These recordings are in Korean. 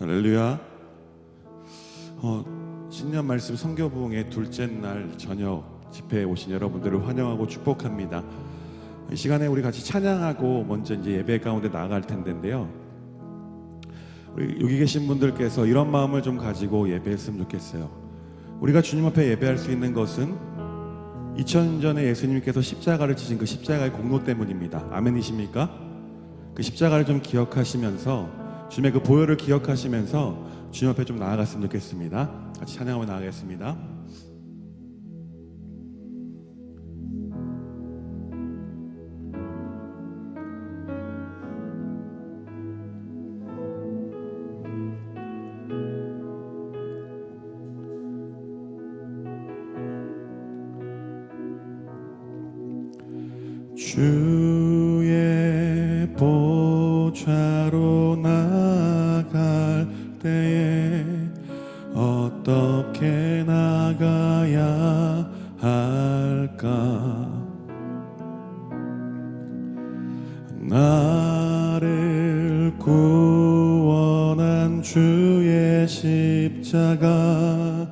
할렐루야. 신년 말씀 성교부흥의 둘째 날 저녁 집회에 오신 여러분들을 환영하고 축복합니다. 이 시간에 우리 같이 찬양하고 먼저 이제 예배 가운데 나아갈 텐데요. 우리 여기 계신 분들께서 이런 마음을 좀 가지고 예배했으면 좋겠어요. 우리가 주님 앞에 예배할 수 있는 것은 2000년 전에 예수님께서 십자가를 지신 그 십자가의 공로 때문입니다. 아멘이십니까? 그 십자가를 좀 기억하시면서 주님의 그 보혈을 기억하시면서 주님 앞에 좀 나아갔으면 좋겠습니다. 같이 찬양하며 나아가겠습니다. 주의 보좌로 나갈 때에 어떻게 나가야 할까? 나를 구원한 주의 십자가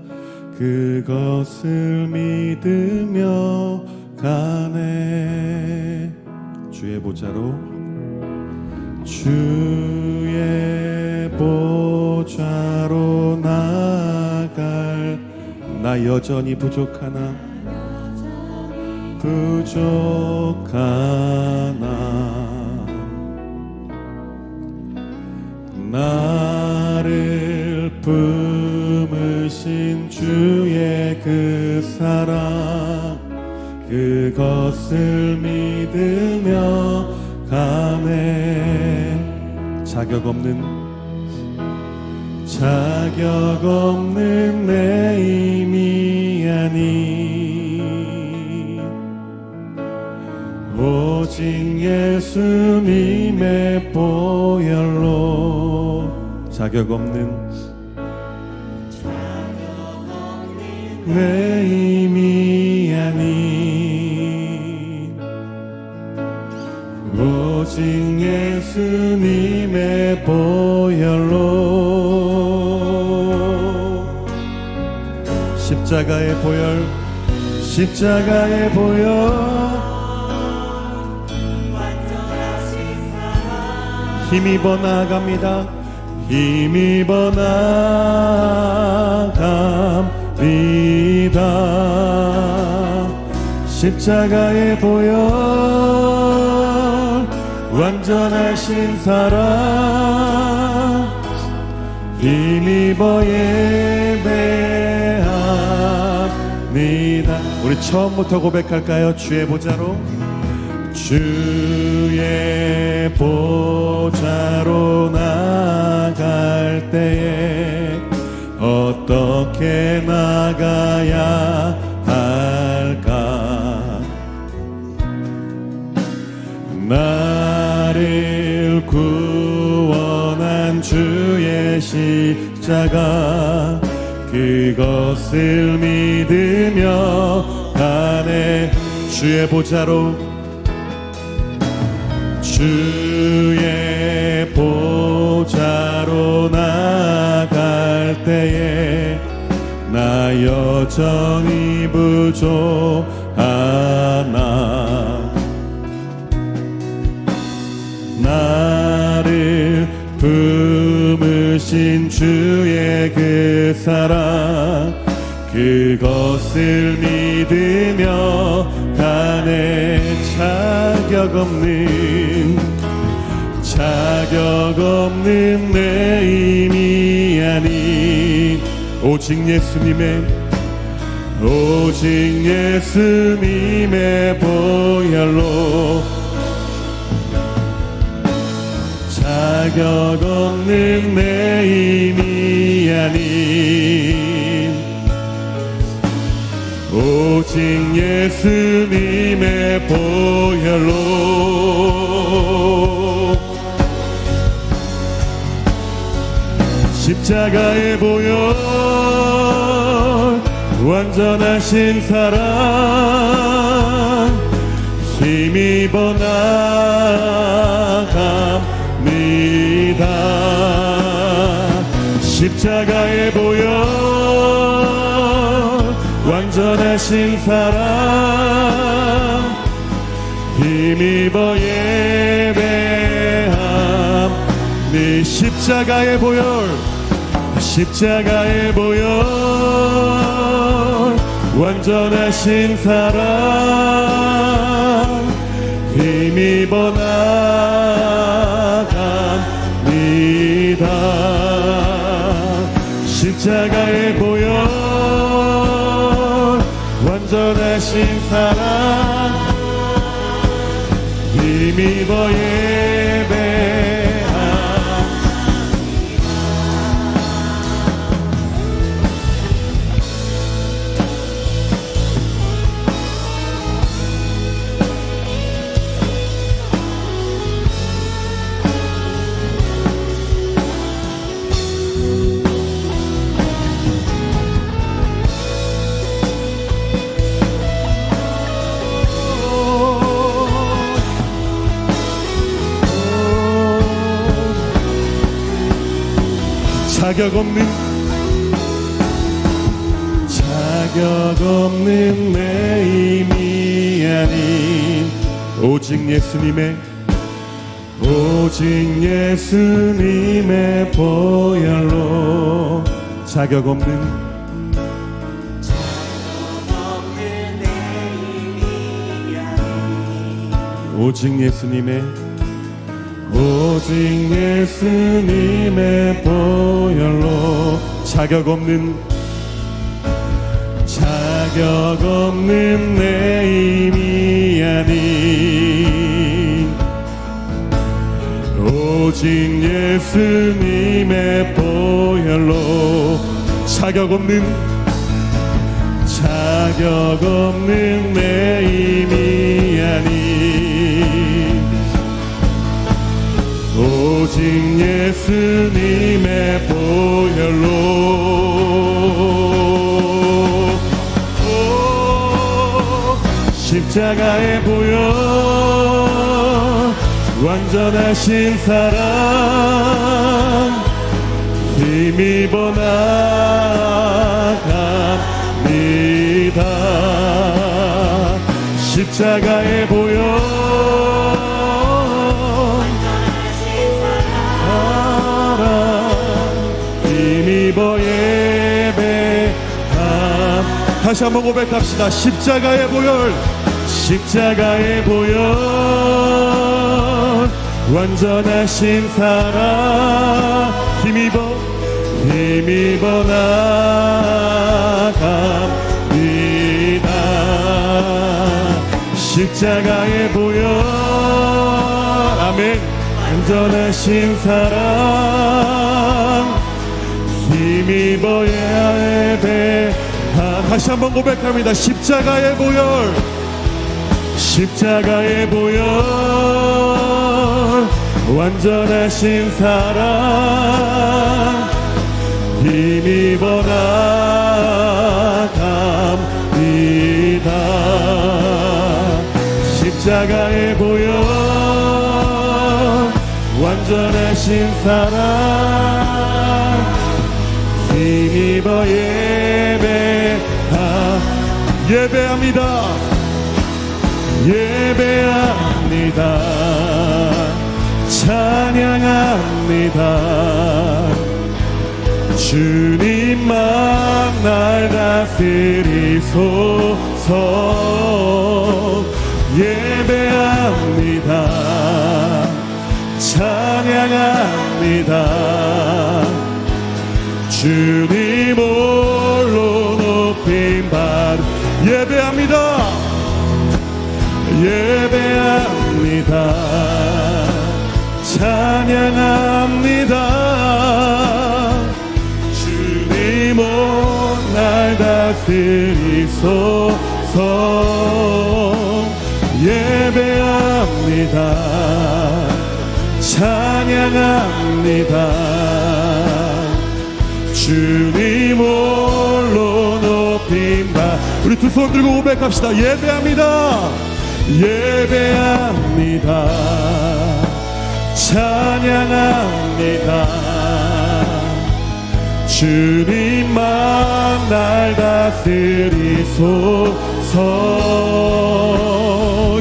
그것을 믿으며 가네. 주의 보좌로 나갈 나 여전히 부족하나 나를 품으신 주의 그 사랑 그것을 믿으며 가네. 자격 없는 내 힘이 아니 오직 예수님의 보혈로 자격 없는 내 힘이 아니 오직 예수님의 보혈로 십자가의 보혈 힘입어 나아갑니다. 힘입어 나아갑니다. 십자가의 보혈 완전하신 사랑 힘입어 예배합니다. 우리 처음부터 고백할까요? 주의 보좌로 나갈 때에 어떻게 나가야 할까? 나를 구원한 주의 십자가 그것을 믿으며 가네. 주의 보좌로 나갈 때에 나 여전히 부족하나 나를 품으신 주의 그 사랑 그것을 믿으며 가네. 자격 없는 내 힘이 아닌 오직 예수님의 보혈로 자격 없는 내 힘이 아닌 오직 예수님의 보혈로 십자가의 보혈 완전하신 사랑 힘입어 나아갑니다. 십자가의 보혈 완전하신 사랑 힘입어 예배함 네 십자가의 보혈 십자가의 보혈 완전하신 사랑 힘입어 나갑니다 십자가의 보혈 완전하신 사랑 힘입어 예배함 자격 없는 내 힘이 아닌 오직 예수님의 보혈로 자격 없는 내 힘이 아닌 오직 예수님의 보혈로 자격 없는 내 힘이 아닌 오직 예수님의 보혈로 자격 없는 내 힘이 아닌 오직 예수님의 보혈로 십자가의 보혈 완전하신 사랑 힘입어 나갑니다 십자가의 보혈 힘입어 예배함 다시 한번 고백합시다 십자가의 보혈 완전하신 사랑 힘입어 나갑니다 십자가의 보혈 아멘 완전하신 사랑 힘입어 예배함 다시 한번 고백합니다 십자가의 보혈 완전하신 사랑 힘입어 나갑니다 십자가의 보혈 완전하신 사랑 힘입어 예배합니다 찬양합니다 주님만 날 다스리소서 예배합니다 찬양합니다 주님 홀로 높임받 예배합니다 찬양합니다 주님 날 다스리소서 예배합니다 찬양합니다 주님 홀로 높임받 우리 두 손 들고 고백합시다 예배합니다 찬양합니다 주님만 날 다스리소서.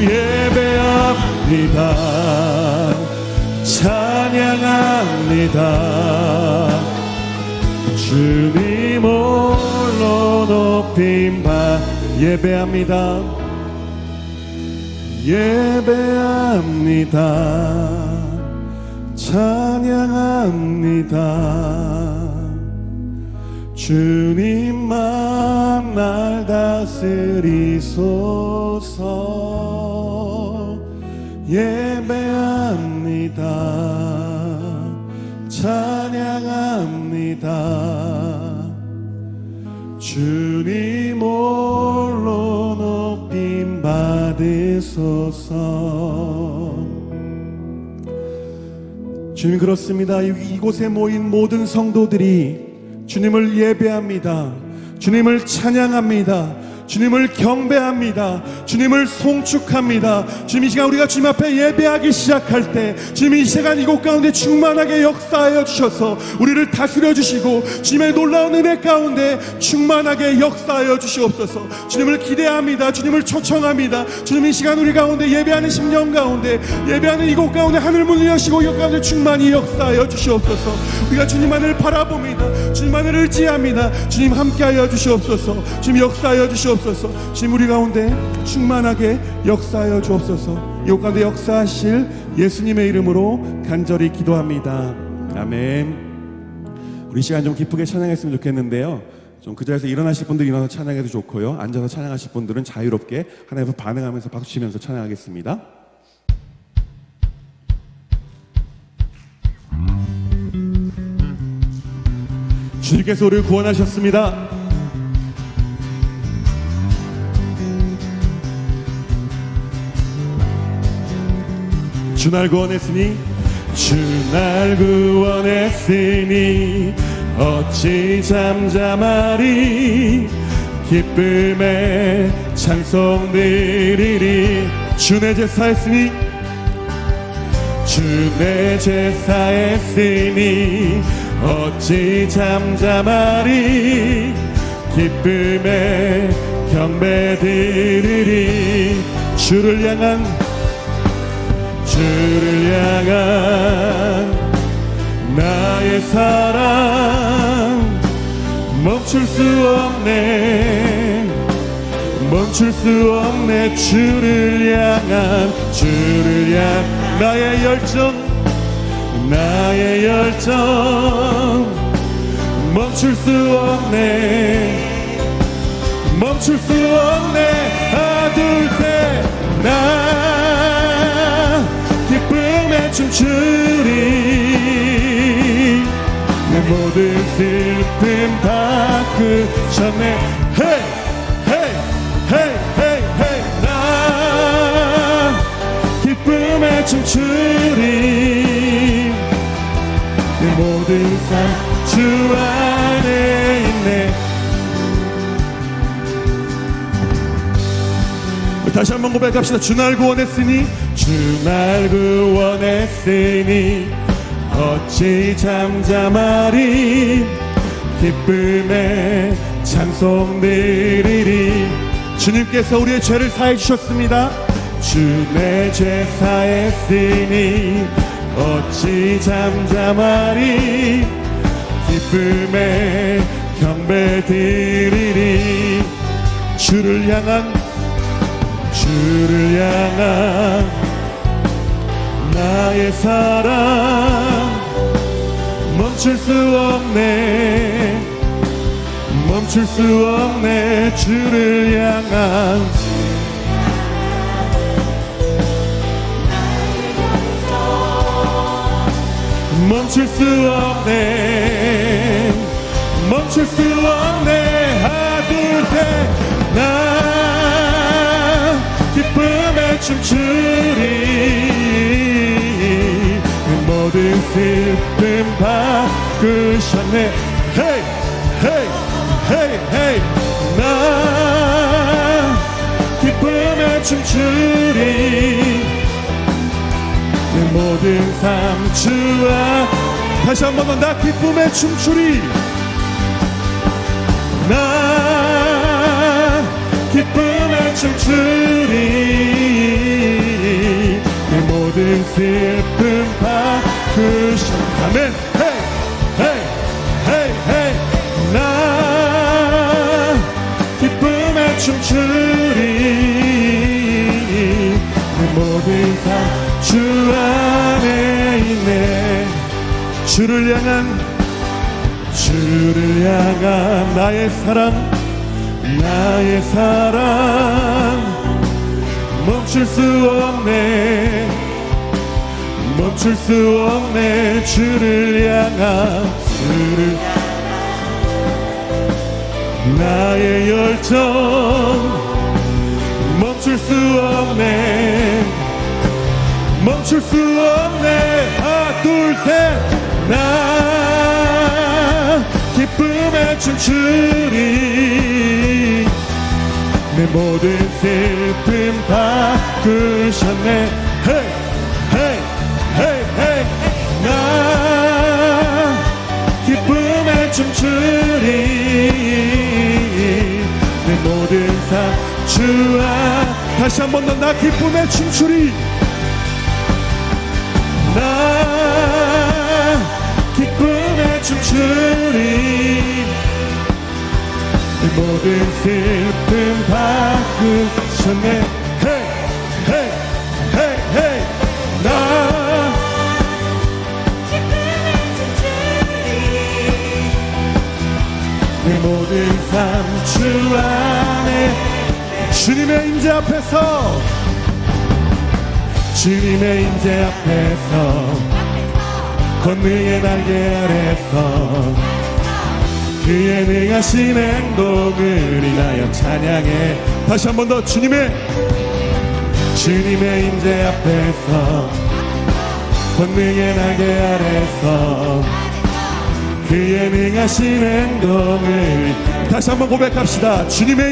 예배합니다. 찬양합니다. 주님 홀로 높임 바. 예배합니다. 예배합니다. 찬양합니다. 주님만 날 다스리소서. 예배합니다. 찬양합니다. 주님 홀로 높임 받으소서. 주님, 그렇습니다. 이곳에 모인 모든 성도들이 주님을 예배합니다. 주님을 찬양합니다. 주님을 경배합니다. 주님을 송축합니다. 주님, 이 시간 우리가 주님 앞에 예배하기 시작할 때 주님 이 시간 이곳 가운데 충만하게 역사하여 주셔서 우리를 다스려 주시고 주님의 놀라운 은혜 가운데 충만하게 역사하여 주시옵소서. 주님을 기대합니다. 주님을 초청합니다. 주님, 이 시간 우리 가운데 예배하는 심령 가운데 예배하는 이곳 가운데 하늘 문을 여시고 이곳 가운데 충만히 역사하여 주시옵소서. 우리가 주님만을 바라봅니다. 주님만을 의지합니다. 주님 함께하여 주시옵소서. 주님 역사하여 주시옵소서. 주님 우리 가운데 충만하게 역사하여 주옵소서. 이곳 가운데 역사하실 예수님의 이름으로 간절히 기도합니다. 아멘. 우리 시간 좀 기쁘게 찬양했으면 좋겠는데요, 좀 그 자리에서 일어나실 분들 일어나서 찬양해도 좋고요, 앉아서 찬양하실 분들은 자유롭게 하나님께 반응하면서 박수 치면서 찬양하겠습니다. 주님께서 우리를 구원하셨습니다. 주 날 구원했으니, 주 날 구원했으니 어찌 잠잠하리. 기쁨에 찬송 드리리. 주 내 제사했으니, 주 내 제사했으니 어찌 잠잠하리. 기쁨에 경배 드리리. 주를 향한 나의 사랑 멈출 수 없네. 멈출 수 없네. 주를 향한 나의 열정 멈출 수 없네. 멈출 수 없네. 하나 둘 셋. 나 기쁨에 춤추리. 내 모든 슬픔 바꾸셨네. 헤이 헤이 헤이 헤이 헤이. 나 기쁨에 춤추리. 내 모든 삶 주 안에 있네. 다시 한번 고백합시다. 주 날 구원했으니, 주 날 구원했으니 어찌 잠잠하리. 기쁨에 찬송 드리리. 주님께서 우리의 죄를 사해 주셨습니다. 주 내 죄 사했으니 어찌 잠잠하리. 기쁨에 경배 드리리. 주를 향한 나의 사랑 멈출 수 없네. 멈출 수 없네. 주를 향한 멈출 수 없네. 멈출 수 없네. 하나 둘 셋. 나 기쁨에 춤추리. 모든 슬픔 바꾸셨네. 헤이 헤이 헤이 헤이. 나 기쁨에 춤추리. 내 모든 삶 주와. 다시 한 번 더. 나 기쁨에 춤추리. 춤추리 내 모든 슬픔 바꾸신 아멘. 헤이 헤이 헤이 헤이 나 기쁨에 춤추리 내 모든 삶 주 안에 있네. 주를 향한 나의 사랑 멈출 수 없네 주를 향한 나의 열정 멈출 수 없네 하나 둘 셋 나 기쁨에 춤추리 내 모든 슬픔 바꾸셨네. 헤이 헤이 헤이 헤이 나 기쁨에 춤추리 내 모든 삶 주 안 다시 한 번 더 나 기쁨에 춤추리 나 기쁨에 춤추리 내 모든 슬픔 바꾸셨네. 헤이 헤이 헤이 헤이 나 기쁨에 춤추리 내 모든 삶 주 안에 주님의 임재 앞에서 권능의 날개 아래서 그의 능하신 행동을 인하여 찬양해. 다시 한 번 더 주님의 임재 앞에서 권능의 날개 아래서 그의 능하신 행동을 다시 한 번 고백합시다. 주님의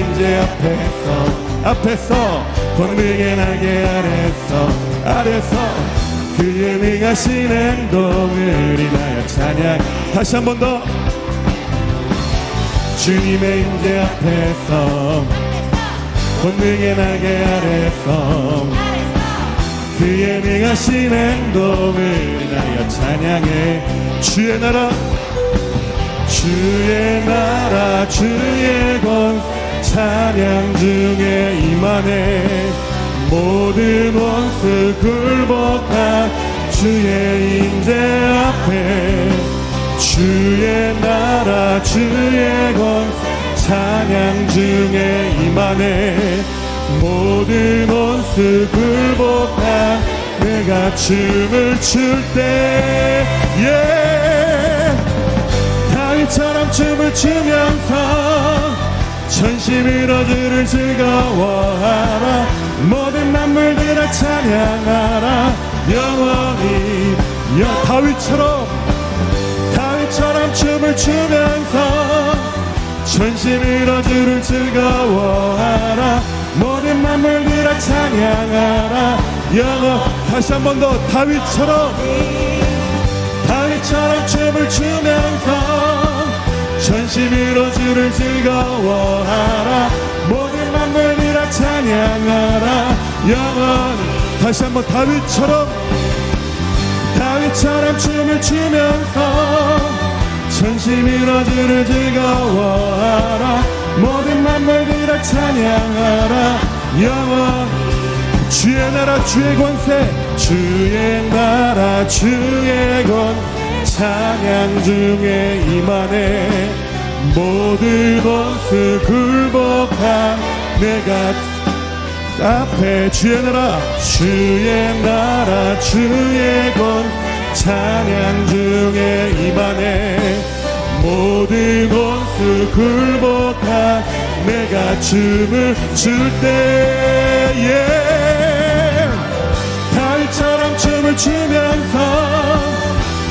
임재 앞에서 권능의 날개 아래서 그의 능하신 행동을 인하여 찬양. 다시 한 번 더 주님의 임재 앞에서 권능의 날개 아래서 그의 능하신 행동을 인하여 찬양해. 주의 나라 주의 권세 찬양 중에 임하네. 모든 원수 굴복한 주의 임재 앞에 주의 나라 주의 권세 찬양 중에 임하네. 모든 원수 굴복한 내가 춤을 출 때 다윗처럼 춤을 추면서 전심으로 주를 즐거워하라. 모든 만물들아 찬양하라. 영원히 다윗처럼 춤을 추면서 전심으로 주를 즐거워하라. 모든 만물들아 찬양하라. 다시 한 번 더 다윗처럼 춤을 추면서 전심으로 주를 즐거워하라. 모든 만물이라 찬양하라. 영원히 다시 한번 다윗처럼 춤을 추면서 전심으로 주를 즐거워하라. 모든 만물이라 찬양하라. 영원히 주의 나라 주의 권세 찬양 중에 임하네. 모든 원수 굴복한 내가 앞에 주의 나라 주의 권세 찬양 중에 임하네. 모든 원수 굴복한 내가 춤을 출 때에 다윗처럼 춤을 추면서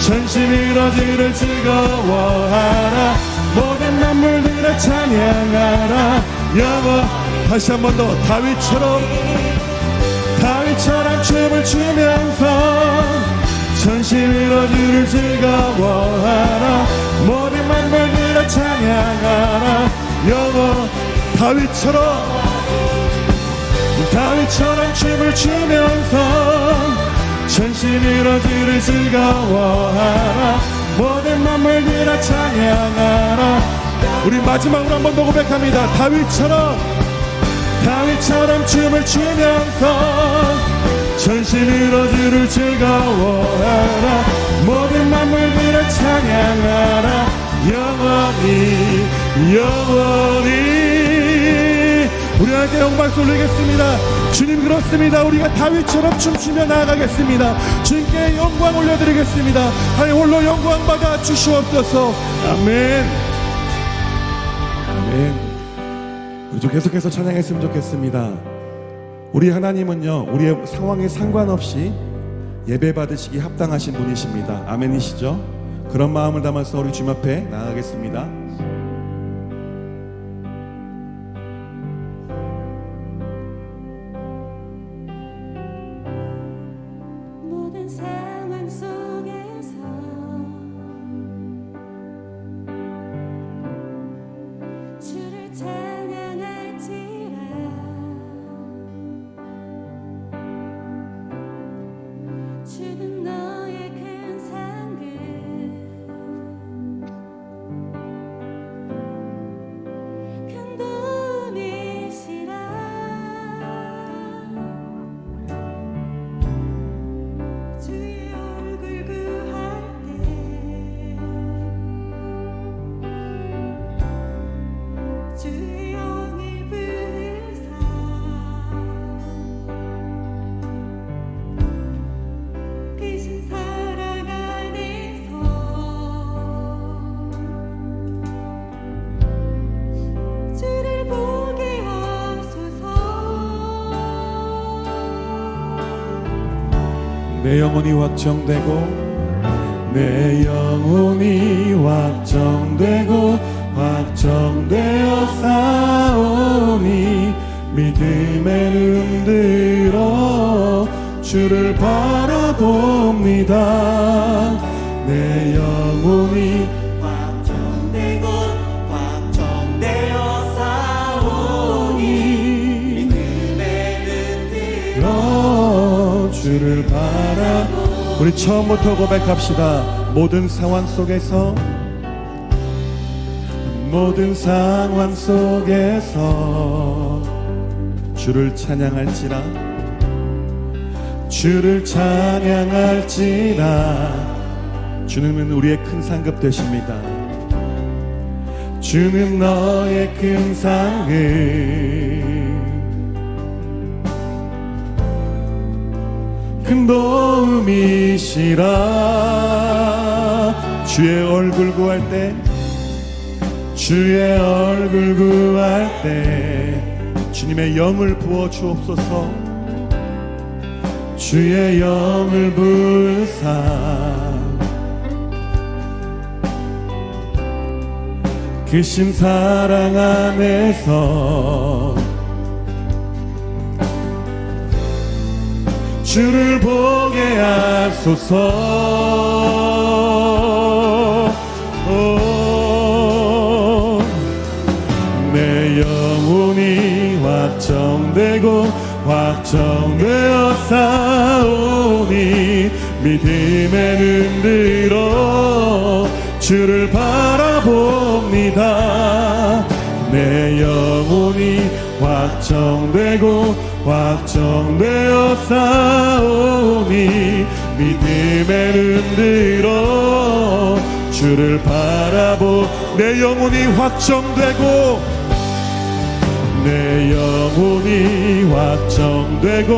전심으로 주를 즐거워하라. 모든 만물들아 찬양하라. 다시 한 번 더 다윗처럼 춤을 추면서 전심으로 주를 즐거워하라. 모든 만물들아 찬양하라. 다윗처럼 춤을 추면서 전신으로 주를 즐거워하라. 모든 만물들아 찬양하라. 우리 마지막으로 한 번 더 고백합니다. 다윗처럼 춤을 추면서 전신으로 주를 즐거워하라. 모든 만물들아 찬양하라. 영원히 우리 하나님께 영광 올리겠습니다. 주님, 그렇습니다. 우리가 다윗처럼 춤추며 나아가겠습니다. 주님께 영광 올려드리겠습니다. 하나님 홀로 영광 받아 주시옵소서. 아멘. 아멘. 우리 계속해서 찬양했으면 좋겠습니다. 우리 하나님은요, 우리의 상황에 상관없이 예배 받으시기 합당하신 분이십니다. 아멘이시죠? 그런 마음을 담아서 우리 주님 앞에 나아가겠습니다. 모든 상황 속에서 주를 찬양할지라. 주는 너의 큰 상급, 큰 도움이시라. 주의 얼굴 구할 때 주의 영을 부으사 크신 사랑 안에서 주를 보게 하소서. 내 영혼이 확정되고 내 영혼이 확정되고 확정되어 싸우니 믿음의 눈 들어 주를 바라봅니다. 내 영혼이 확정되고 확정되어 싸우니 믿음의 눈 들어 주를 바라. 우리 처음부터 고백합시다. 모든 상황 속에서 주를 찬양할지라. 주는 우리의 큰 상급 되십니다. 주는 너의 큰 상급, 큰 도움이시라. 주의 얼굴 구할 때 주님의 영을 부어 주옵소서. 주의 영을 부으사 크신 사랑 안에서 주를 보게 하소서. 내 영혼이 확정되고 확정되어 싸우니 믿음의 눈 들어 주를 바라봅니다. 내 영혼이 확정되고 확정되어 싸우니 믿음의 눈 들어 주를 내 영혼이 확정되고 내 영혼이 확정되고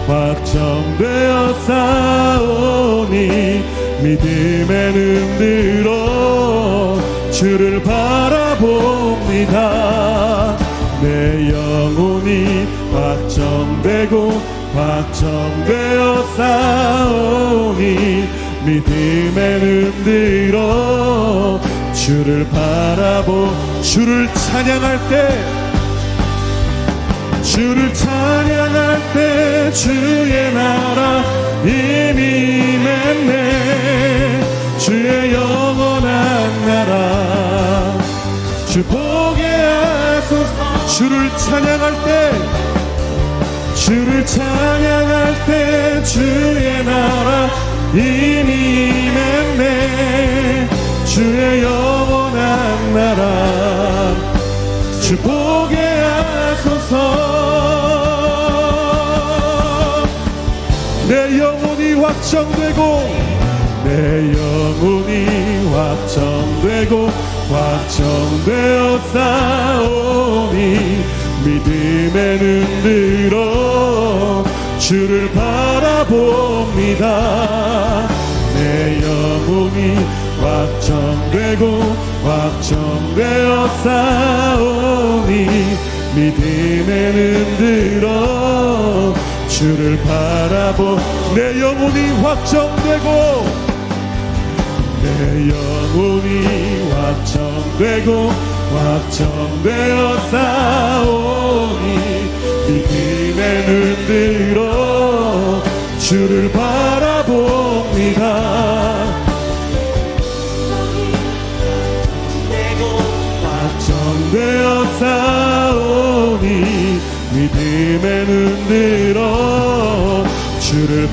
확정되어 싸우니 믿음의 눈 들어 주를 바라봅니다. 내 영혼이 확정되고 확정되어 싸우니 믿음의 눈 들어 주를 주를 찬양할 때 주의 나라 이미 맺네. 주의 영원한 나라 주 보게 하소서. 주를 찬양할 때, 주를 찬양할 때 주의 나라 이미 임했네. 주의 영원한 나라 주 보게 하소서. 내 영혼이 확정되고, 내 영혼이 확정되고 확정되어 싸우니 믿음의 눈 들어 주를 바라봅니다. 내 영혼이 확정되고 확정되어 싸우니 믿음의 눈 들어 주를 내 영혼이 확정되고, 내 영혼이 확정되고 확정되어 싸우니 믿음의 눈 들어 주를 바라봅니다. 확정되어 싸우니 믿음의 눈 들어 주를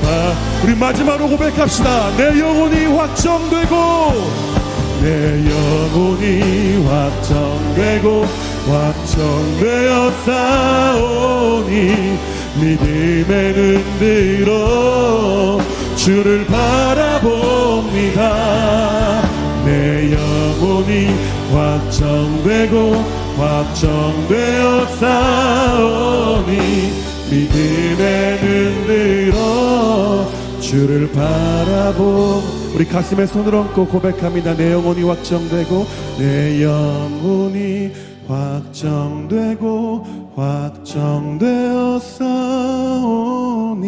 우리 마지막으로 고백합시다. 내 영혼이 확정되고, 내 영혼이 확정되고 확정되어 싸우니 믿음의 눈 들어 주를 바라봅니다. 내 영혼이 확정되고 확정되어 싸우니 믿음의 눈 들어 주를 우리 가슴에 손을 얹고 고백합니다. 내 영혼이 확정되고, 내 영혼이 확정되고 확정되어 싸우니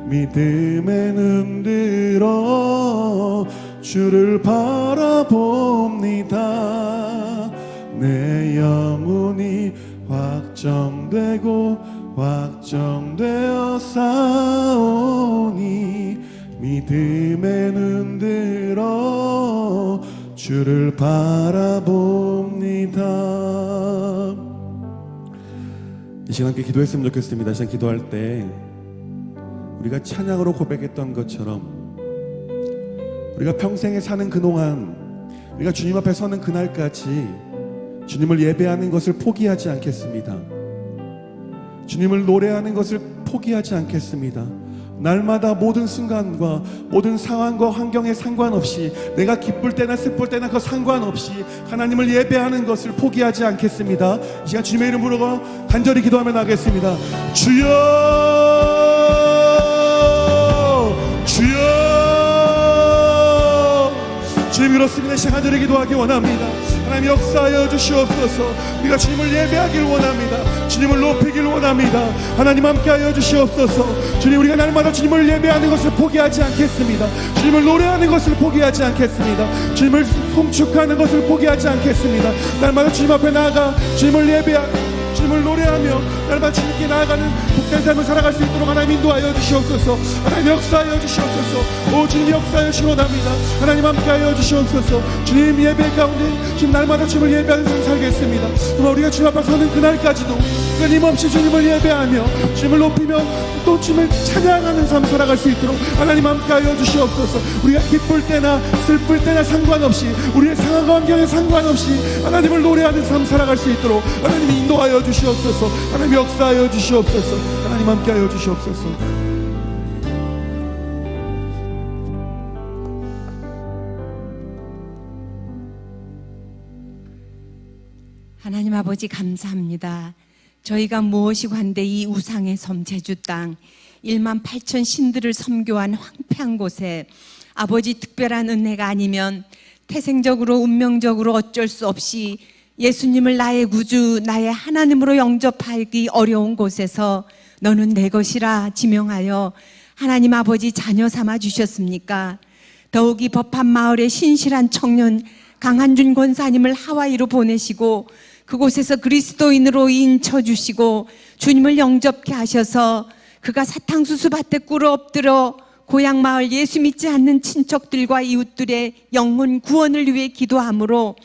믿음의 눈 들어 주를 바라봅니다. 내 영혼이 확정되고 확정되어 싸우니 믿음의 눈 들어 주를 바라봅니다. 이 시간 함께 기도했으면 좋겠습니다. 이 시간 기도할 때 우리가 찬양으로 고백했던 것처럼 우리가 평생에 사는 그동안 우리가 주님 앞에 서는 그날까지 주님을 예배하는 것을 포기하지 않겠습니다. 주님을 노래하는 것을 포기하지 않겠습니다. 날마다 모든 순간과 모든 상황과 환경에 상관없이, 내가 기쁠 때나 슬플 때나 그 상관없이 하나님을 예배하는 것을 포기하지 않겠습니다. 이 시간 주님의 이름으로 간절히 기도하며 나가겠습니다. 주여, 주여. 주님, 그렇습니다. 이 시간 간절히 기도하기 원합니다. 하나님 역사하여 주시옵소서. 우리가 주님을 예배하길 원합니다. 주님을 높이길 원합니다. 하나님 함께하여 주시옵소서. 주님, 우리가 날마다 주님을 예배하는 것을 포기하지 않겠습니다. 주님을 노래하는 것을 포기하지 않겠습니다. 주님을 송축하는 것을 포기하지 않겠습니다. 날마다 주님 앞에 나아가 주님을 예배하고 주님을 노래하며 날마다 주님께 나아가는 복된 삶을 살아갈 수 있도록 하나님 인도하여 주시옵소서. 하나님 역사하여 주시옵소서. 오 주님 역사하여 주시기 원합니다. 하나님 함께하여 주시옵소서. 주님 예배 가운데 주님 날마다 주님을 예배하는 삶 살겠습니다. 정말 우리가 주님 앞에 서는 그날까지도 끊임없이 주님을 예배하며 주님을 높이며 또 주님을 찬양하는 삶 살아갈 수 있도록 하나님 함께하여 주시옵소서. 우리가 기쁠 때나 슬플 때나 상관없이, 우리의 상황 환경에 상관없이 하나님을 노래하는 삶 살아갈 수 있도록 하나님 인도하여 주시옵소서. 하나님 역사하여 주시옵소서. 하나님 함께하여 주시옵소서. 하나님 아버지 감사합니다. 저희가 무엇이 관대 이 우상의 섬 제주 땅 1만 8천 신들을 섬교한 황폐한 곳에 아버지 특별한 은혜가 아니면 태생적으로 운명적으로 어쩔 수 없이 예수님을 나의 구주 나의 하나님으로 영접하기 어려운 곳에서 너는 내 것이라 지명하여 하나님 아버지 자녀 삼아 주셨습니까? 더욱이 법한 마을의 신실한 청년 강한준 권사님을 하와이로 보내시고 그곳에서 그리스도인으로 인쳐 주시고 주님을 영접케 하셔서 그가 사탕수수 밭에 꿇어 엎드려 고향 마을 예수 믿지 않는 친척들과 이웃들의 영혼 구원을 위해 기도함으로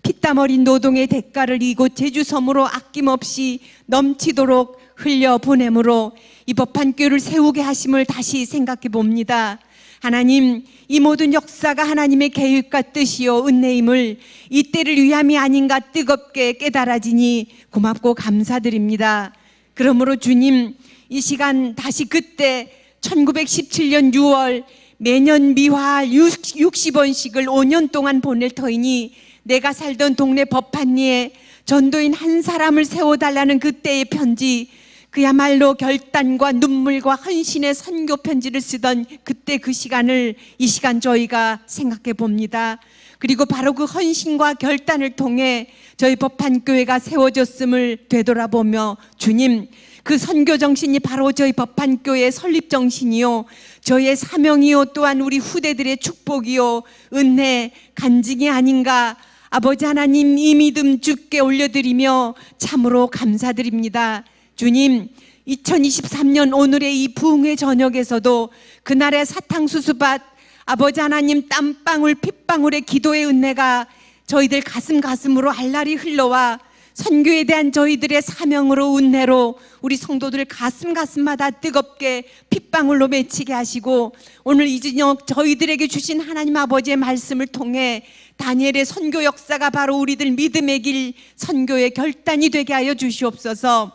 피땀 어린 노동의 대가를 이곳 제주섬으로 아낌없이 넘치도록 흘려보내므로 이 법한교회를 세우게 하심을 다시 생각해 봅니다. 하나님, 이 모든 역사가 하나님의 계획과 뜻이요 은혜임을 이때를 위함이 아닌가 뜨겁게 깨달아지니 고맙고 감사드립니다. 그러므로 주님, 이 시간 다시 그때 1917년 6월 매년 미화할 60원씩을 5년 동안 보낼 터이니 내가 살던 동네 법한리에 전도인 한 사람을 세워달라는 그때의 편지, 그야말로 결단과 눈물과 헌신의 선교 편지를 쓰던 그때 그 시간을 이 시간 저희가 생각해 봅니다. 그리고 바로 그 헌신과 결단을 통해 저희 법한교회가 세워졌음을 되돌아보며 주님, 그 선교 정신이 바로 저희 법한교회의 설립 정신이요, 저희의 사명이요, 또한 우리 후대들의 축복이요, 은혜, 간증이 아닌가. 아버지 하나님, 이 믿음 주께 올려드리며 참으로 감사드립니다. 주님, 2023년 오늘의 이 부흥의 저녁에서도 그날의 사탕수수밭, 아버지 하나님 땀방울 핏방울의 기도의 은혜가 저희들 가슴으로 알랄이 흘러와 선교에 대한 저희들의 사명으로 은혜로 우리 성도들 가슴마다 뜨겁게 핏방울로 맺히게 하시고, 오늘 이 저녁 저희들에게 주신 하나님 아버지의 말씀을 통해 다니엘의 선교 역사가 바로 우리들 믿음의 길 선교의 결단이 되게 하여 주시옵소서.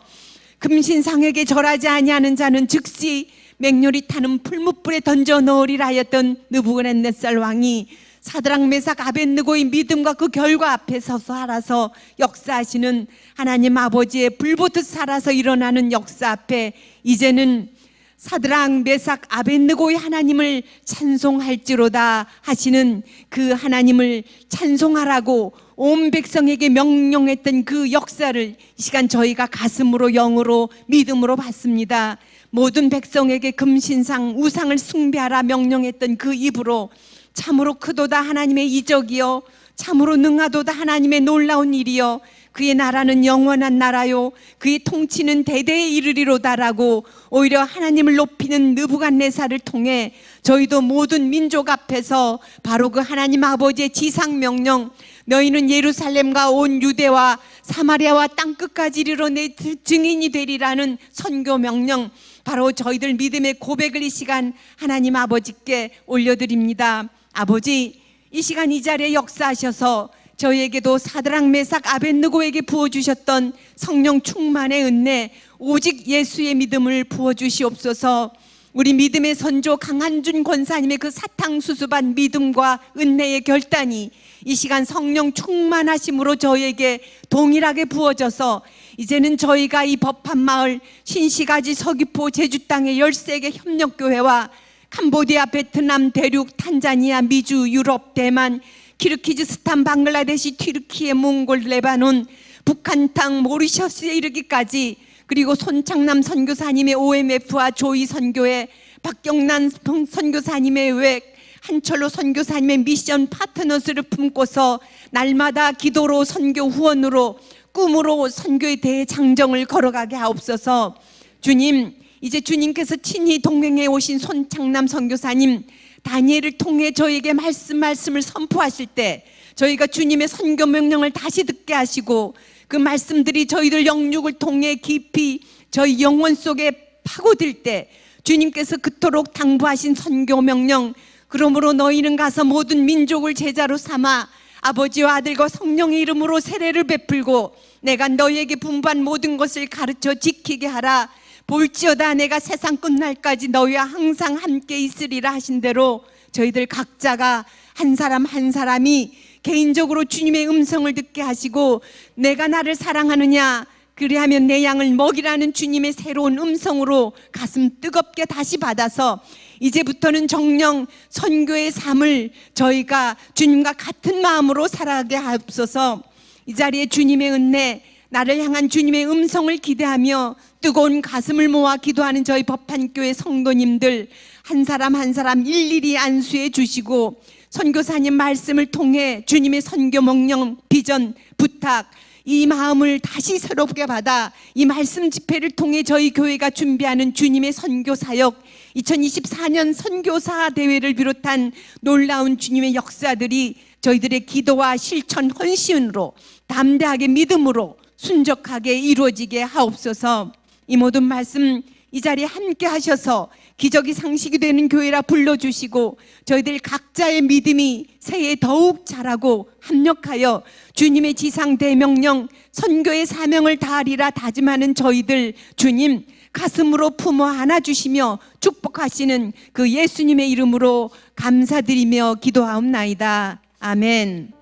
금신상에게 절하지 아니하는 자는 즉시 맹렬히 타는 풀무불에 던져 넣으리라 하였던 느부갓네살 왕이 사드락 메삭 아벳느고의 믿음과 그 결과 앞에 서서 살아서 역사하시는 하나님 아버지의 불보듯 살아서 일어나는 역사 앞에 이제는 사드락 메삭 아벳느고의 하나님을 찬송할지로다 하시는 그 하나님을 찬송하라고 온 백성에게 명령했던 그 역사를 이 시간 저희가 가슴으로 영으로 믿음으로 받습니다. 모든 백성에게 금신상 우상을 숭배하라 명령했던 그 입으로 참으로 크도다 하나님의 이적이요, 참으로 능하도다 하나님의 놀라운 일이요, 그의 나라는 영원한 나라요, 그의 통치는 대대에 이르리로다라고 오히려 하나님을 높이는 느부갓네살을 통해 저희도 모든 민족 앞에서 바로 그 하나님 아버지의 지상명령, 너희는 예루살렘과 온 유대와 사마리아와 땅끝까지 이르러 내 증인이 되리라는 선교명령, 바로 저희들 믿음의 고백을 이 시간 하나님 아버지께 올려드립니다. 아버지, 이 시간 이 자리에 역사하셔서 저희에게도 사드락 메삭 아벳느고에게 부어주셨던 성령 충만의 은혜, 오직 예수의 믿음을 부어주시옵소서. 우리 믿음의 선조 강한준 권사님의 그 사탕수수밭 믿음과 은혜의 결단이 이 시간 성령 충만하심으로 저희에게 동일하게 부어져서 이제는 저희가 이 법한마을 신시가지 서귀포 제주 땅의 13개 협력교회와 캄보디아, 베트남, 대륙, 탄자니아, 미주, 유럽, 대만, 키르기즈스탄, 방글라데시, 튀르키예, 몽골, 레바논, 북한 땅, 모리셔스에 이르기까지, 그리고 손창남 선교사님의 OMF와 조이 선교회, 박경란 선교사님의 외, 한철로 선교사님의 미션 파트너스를 품고서 날마다 기도로 선교 후원으로 꿈으로 선교에 대해 장정을 걸어가게 하옵소서. 주님, 이제 주님께서 친히 동행해 오신 손창남 선교사님 다니엘을 통해 저에게 말씀을 선포하실 때 저희가 주님의 선교 명령을 다시 듣게 하시고 그 말씀들이 저희들 영육을 통해 깊이 저희 영혼 속에 파고들 때 주님께서 그토록 당부하신 선교 명령, 그러므로 너희는 가서 모든 민족을 제자로 삼아 아버지와 아들과 성령의 이름으로 세례를 베풀고 내가 너희에게 분부한 모든 것을 가르쳐 지키게 하라. 볼지어다 내가 세상 끝날까지 너희와 항상 함께 있으리라 하신 대로 저희들 각자가 한 사람 한 사람이 개인적으로 주님의 음성을 듣게 하시고 내가 나를 사랑하느냐 그리하면 내 양을 먹이라는 주님의 새로운 음성으로 가슴 뜨겁게 다시 받아서 이제부터는 정령 선교의 삶을 저희가 주님과 같은 마음으로 살아가게 하옵소서. 이 자리에 주님의 은혜, 나를 향한 주님의 음성을 기대하며 뜨거운 가슴을 모아 기도하는 저희 법한교회 성도님들 한 사람 한 사람 일일이 안수해 주시고 선교사님 말씀을 통해 주님의 선교 명령, 비전, 부탁, 이 마음을 다시 새롭게 받아 이 말씀 집회를 통해 저희 교회가 준비하는 주님의 선교 사역, 2024년 선교사 대회를 비롯한 놀라운 주님의 역사들이 저희들의 기도와 실천 헌신으로 담대하게 믿음으로 순적하게 이루어지게 하옵소서. 이 모든 말씀 이 자리에 함께 하셔서 기적이 상식이 되는 교회라 불러주시고 저희들 각자의 믿음이 새해 더욱 자라고 합력하여 주님의 지상 대명령 선교의 사명을 다하리라 다짐하는 저희들 주님 가슴으로 품어 안아주시며 축복하시는 그 예수님의 이름으로 감사드리며 기도하옵나이다. 아멘.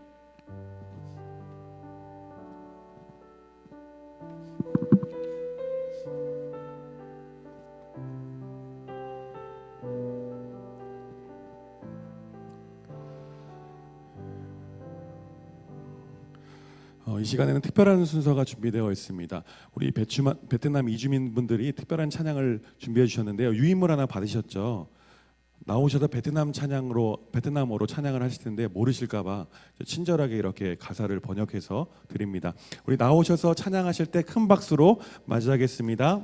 이 시간에는 특별한 순서가 준비되어 있습니다. 우리 베트남 이주민분들이 특별한 찬양을 준비해 주셨는데요. 유인물 하나 받으셨죠? 나오셔서 베트남어로 찬양을 하실 텐데 모르실까봐 친절하게 이렇게 가사를 번역해서 드립니다. 우리 나오셔서 찬양하실 때 큰 박수로 맞이하겠습니다.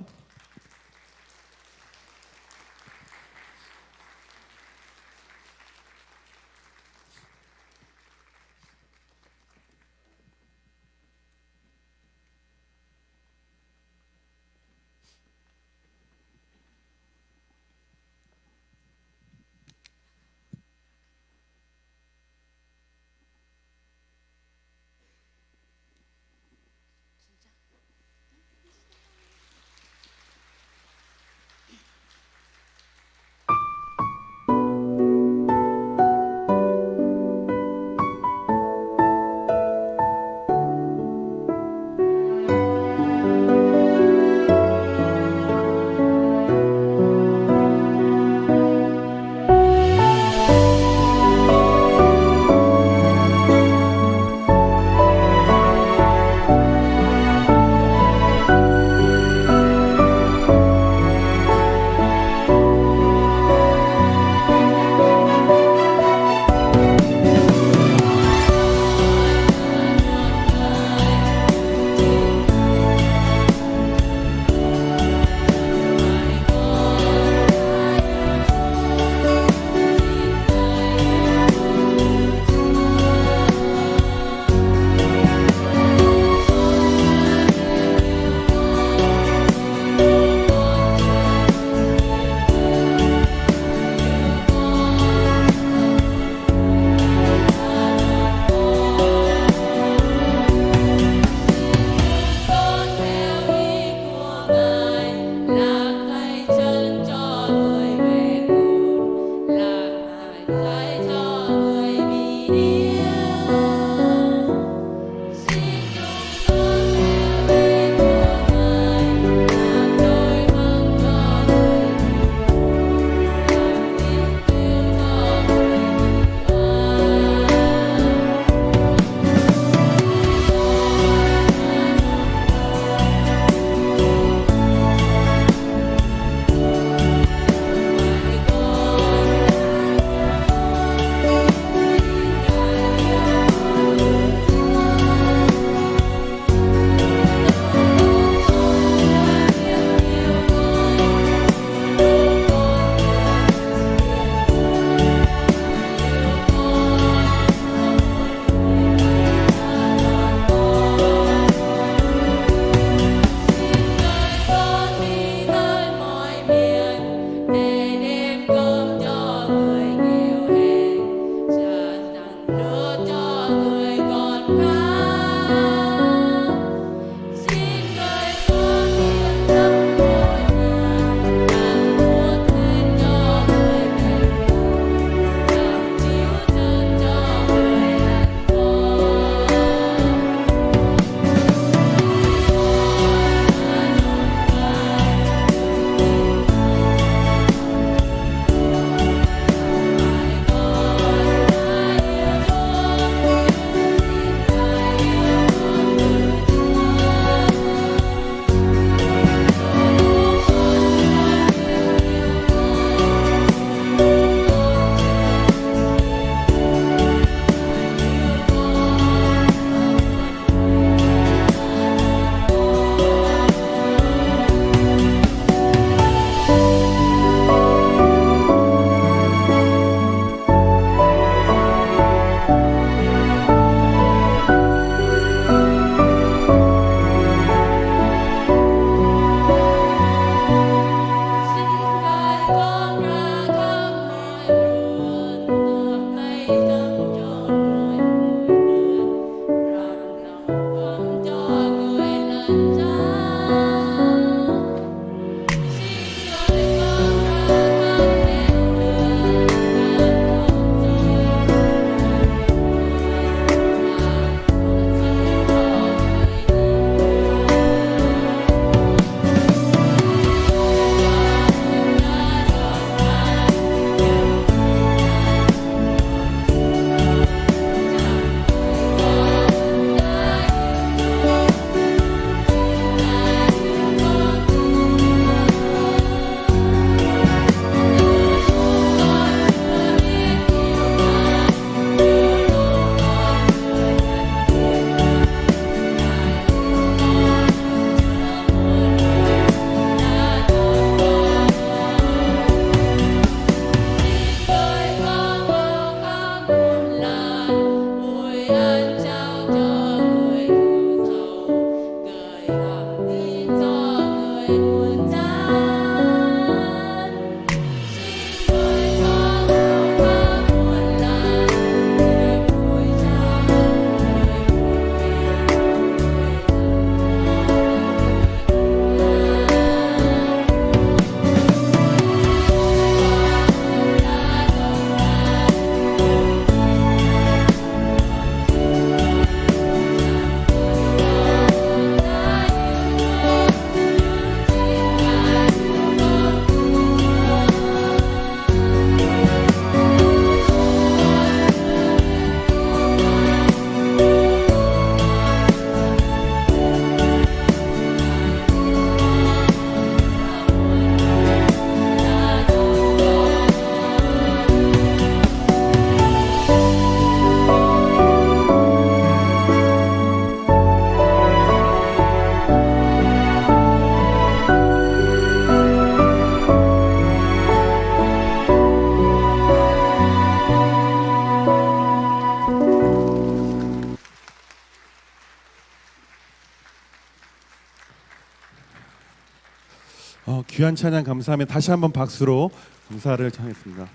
귀한 찬양 감사하며 다시 한번 박수로 감사를 전했습니다.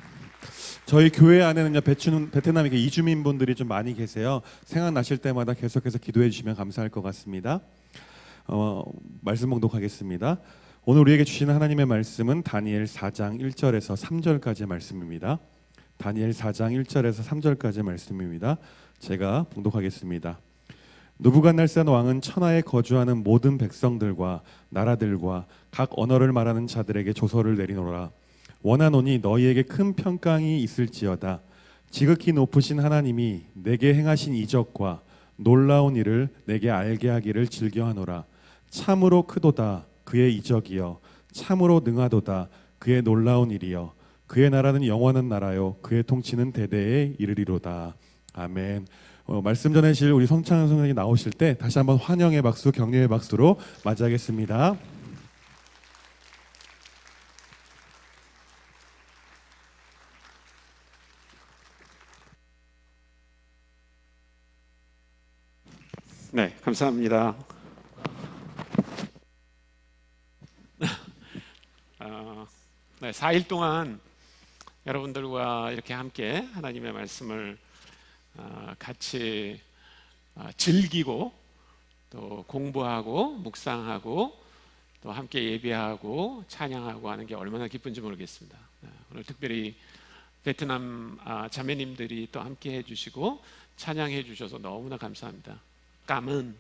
저희 교회 안에는요 베트남에 이주민 분들이 좀 많이 계세요. 생각나실 때마다 계속해서 기도해 주시면 감사할 것 같습니다. 말씀 봉독하겠습니다. 오늘 우리에게 주시는 하나님의 말씀은 다니엘 4장 1절에서 3절까지의 말씀입니다. 다니엘 4장 1절에서 3절까지의 말씀입니다. 제가 봉독하겠습니다. 느부갓네살 왕은 천하에 거주하는 모든 백성들과 나라들과 각 언어를 말하는 자들에게 조서를 내리노라. 원하노니 너희에게 큰 평강이 있을지어다. 지극히 높으신 하나님이 내게 행하신 이적과 놀라운 일을 내게 알게 하기를 즐겨하노라. 참으로 크도다 그의 이적이여, 참으로 능하도다 그의 놀라운 일이여. 그의 나라는 영원한 나라요, 그의 통치는 대대에 이르리로다. 아멘. 말씀 전해주실 우리 성찬 선생님이 나오실 때 다시 한번 환영의 박수, 격려의 박수로 맞이하겠습니다. 네, 감사합니다. 네, 4일 동안 여러분들과 이렇게 함께 하나님의 말씀을 같이 즐기고 또 공부하고 묵상하고 또 함께 예배하고 찬양하고 하는 게 얼마나 기쁜지 모르겠습니다. 오늘 특별히 베트남 자매님들이 또 함께 해주시고 찬양해 주셔서 너무나 감사합니다. 까문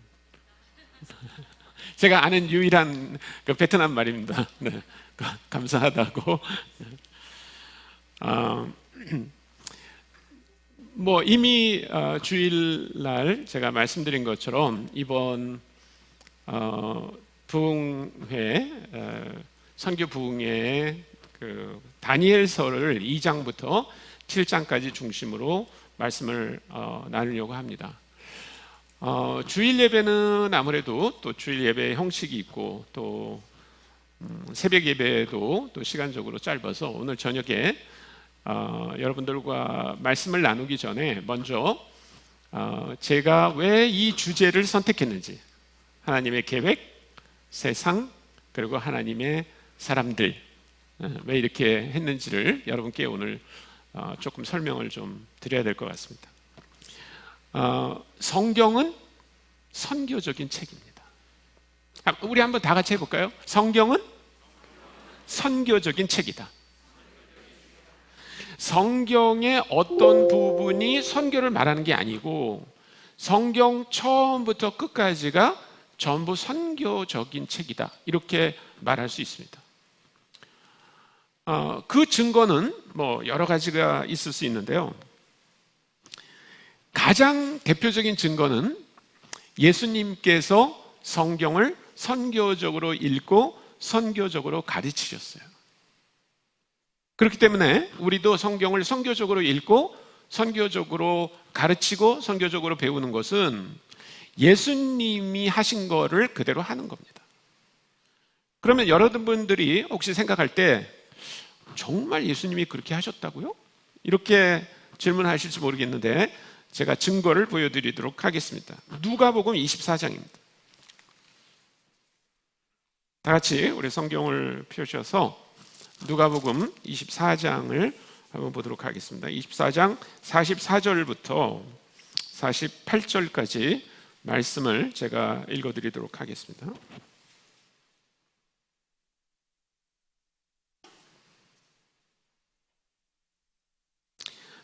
제가 아는 유일한 그 베트남 말입니다. 네, 감사하다고. 뭐 이미 주일날 제가 말씀드린 것처럼 이번 부흥회 선교 부흥회의 그 다니엘서를 2장부터 7장까지 중심으로 말씀을 나누려고 합니다. 주일 예배는 아무래도 또 주일 예배 형식이 있고 또 새벽 예배도 또 시간적으로 짧아서 오늘 저녁에 여러분들과 말씀을 나누기 전에 먼저 제가 왜 이 주제를 선택했는지, 하나님의 계획, 세상, 그리고 하나님의 사람들, 왜 이렇게 했는지를 여러분께 오늘 조금 설명을 좀 드려야 될 것 같습니다. 성경은 선교적인 책입니다. 우리 한번 다 같이 해볼까요? 성경은 선교적인 책이다. 성경의 어떤 부분이 선교를 말하는 게 아니고 성경 처음부터 끝까지가 전부 선교적인 책이다, 이렇게 말할 수 있습니다. 그 증거는 뭐 여러 가지가 있을 수 있는데요. 가장 대표적인 증거는 예수님께서 성경을 선교적으로 읽고 선교적으로 가르치셨어요. 그렇기 때문에 우리도 성경을 선교적으로 읽고 선교적으로 가르치고 선교적으로 배우는 것은 예수님이 하신 거를 그대로 하는 겁니다. 그러면 여러분들이 혹시 생각할 때 정말 예수님이 그렇게 하셨다고요? 이렇게 질문하실지 모르겠는데 제가 증거를 보여드리도록 하겠습니다. 누가복음 24장입니다. 다 같이 우리 성경을 펴셔서 누가복음 24장을 한번 보도록 하겠습니다. 24장 44절부터 48절까지 말씀을 제가 읽어드리도록 하겠습니다.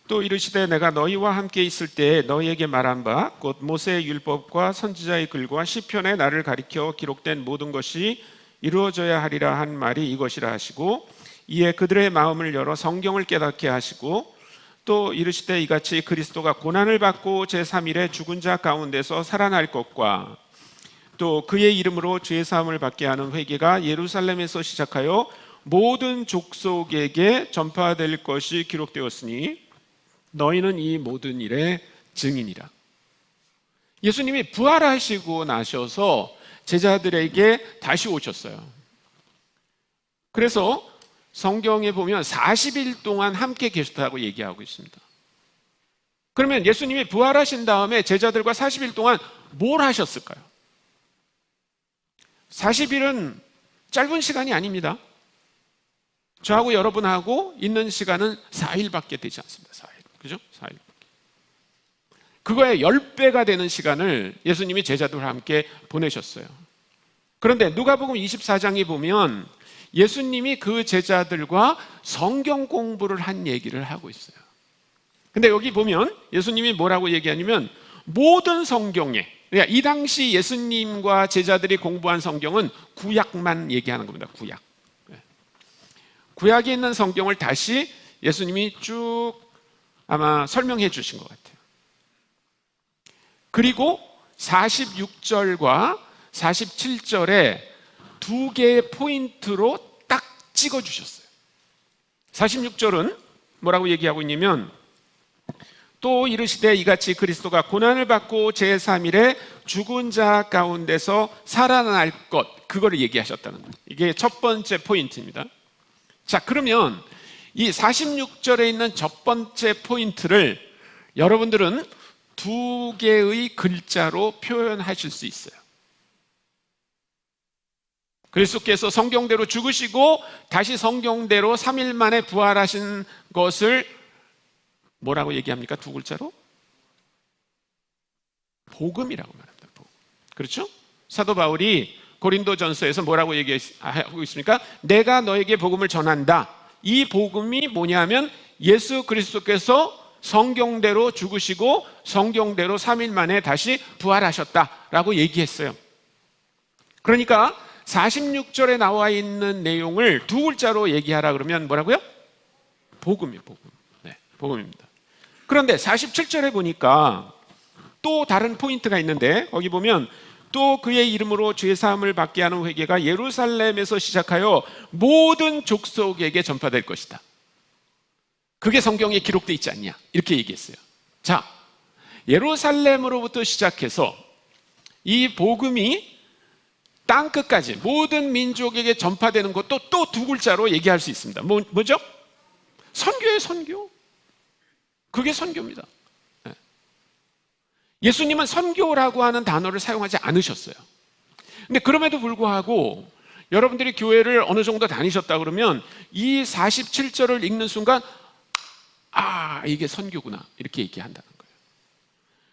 또 이르시되 내가 너희와 함께 있을 때 너희에게 말한 바 곧 모세의 율법과 선지자의 글과 시편에 나를 가리켜 기록된 모든 것이 이루어져야 하리라 한 말이 이것이라 하시고, 이에 그들의 마음을 열어 성경을 깨닫게 하시고, 또 이르시되 이같이 그리스도가 고난을 받고 제3일에 죽은 자 가운데서 살아날 것과 또 그의 이름으로 죄 사함을 받게 하는 회개가 예루살렘에서 시작하여 모든 족속에게 전파될 것이 기록되었으니 너희는 이 모든 일의 증인이라. 예수님이 부활하시고 나셔서 제자들에게 다시 오셨어요. 그래서 성경에 보면 40일 동안 함께 계셨다고 얘기하고 있습니다. 그러면 예수님이 부활하신 다음에 제자들과 40일 동안 뭘 하셨을까요? 40일은 짧은 시간이 아닙니다. 저하고 여러분하고 있는 시간은 4일밖에 되지 않습니다. 4일. 그죠? 4일. 그거의 10배가 되는 시간을 예수님이 제자들과 함께 보내셨어요. 그런데 누가복음 24장에 보면 예수님이 그 제자들과 성경 공부를 한 얘기를 하고 있어요. 근데 여기 보면 예수님이 뭐라고 얘기하냐면 모든 성경에, 그러니까 이 당시 예수님과 제자들이 공부한 성경은 구약만 얘기하는 겁니다. 구약. 구약에 있는 성경을 다시 예수님이 쭉 아마 설명해 주신 것 같아요. 그리고 46절과 47절에 두 개의 포인트로 딱 찍어 주셨어요. 46절은 뭐라고 얘기하고 있냐면 또 이르시되 이같이 그리스도가 고난을 받고 제3일에 죽은 자 가운데서 살아날 것, 그거를 얘기하셨다는 거예요. 이게 첫 번째 포인트입니다. 자, 그러면 이 46절에 있는 첫 번째 포인트를 여러분들은 두 개의 글자로 표현하실 수 있어요. 그리스도께서 성경대로 죽으시고 다시 성경대로 3일 만에 부활하신 것을 뭐라고 얘기합니까? 두 글자로? 복음이라고 말합니다. 복음. 그렇죠? 사도 바울이 고린도전서에서 뭐라고 얘기하고 있습니까? 내가 너에게 복음을 전한다. 이 복음이 뭐냐면 예수 그리스도께서 성경대로 죽으시고 성경대로 3일 만에 다시 부활하셨다라고 얘기했어요. 그러니까 46절에 나와 있는 내용을 두 글자로 얘기하라 그러면 뭐라고요? 복음이에요. 복음. 네, 복음입니다. 그런데 47절에 보니까 또 다른 포인트가 있는데 거기 보면 또 그의 이름으로 죄사함을 받게 하는 회개가 예루살렘에서 시작하여 모든 족속에게 전파될 것이다. 그게 성경에 기록되어 있지 않냐 이렇게 얘기했어요. 자, 예루살렘으로부터 시작해서 이 복음이 땅끝까지 모든 민족에게 전파되는 것도 또 두 글자로 얘기할 수 있습니다. 뭐죠? 선교예요. 선교. 그게 선교입니다. 예수님은 선교라고 하는 단어를 사용하지 않으셨어요. 근데 그럼에도 불구하고 여러분들이 교회를 어느 정도 다니셨다 그러면 이 47절을 읽는 순간 이게 선교구나 이렇게 얘기한다는 거예요.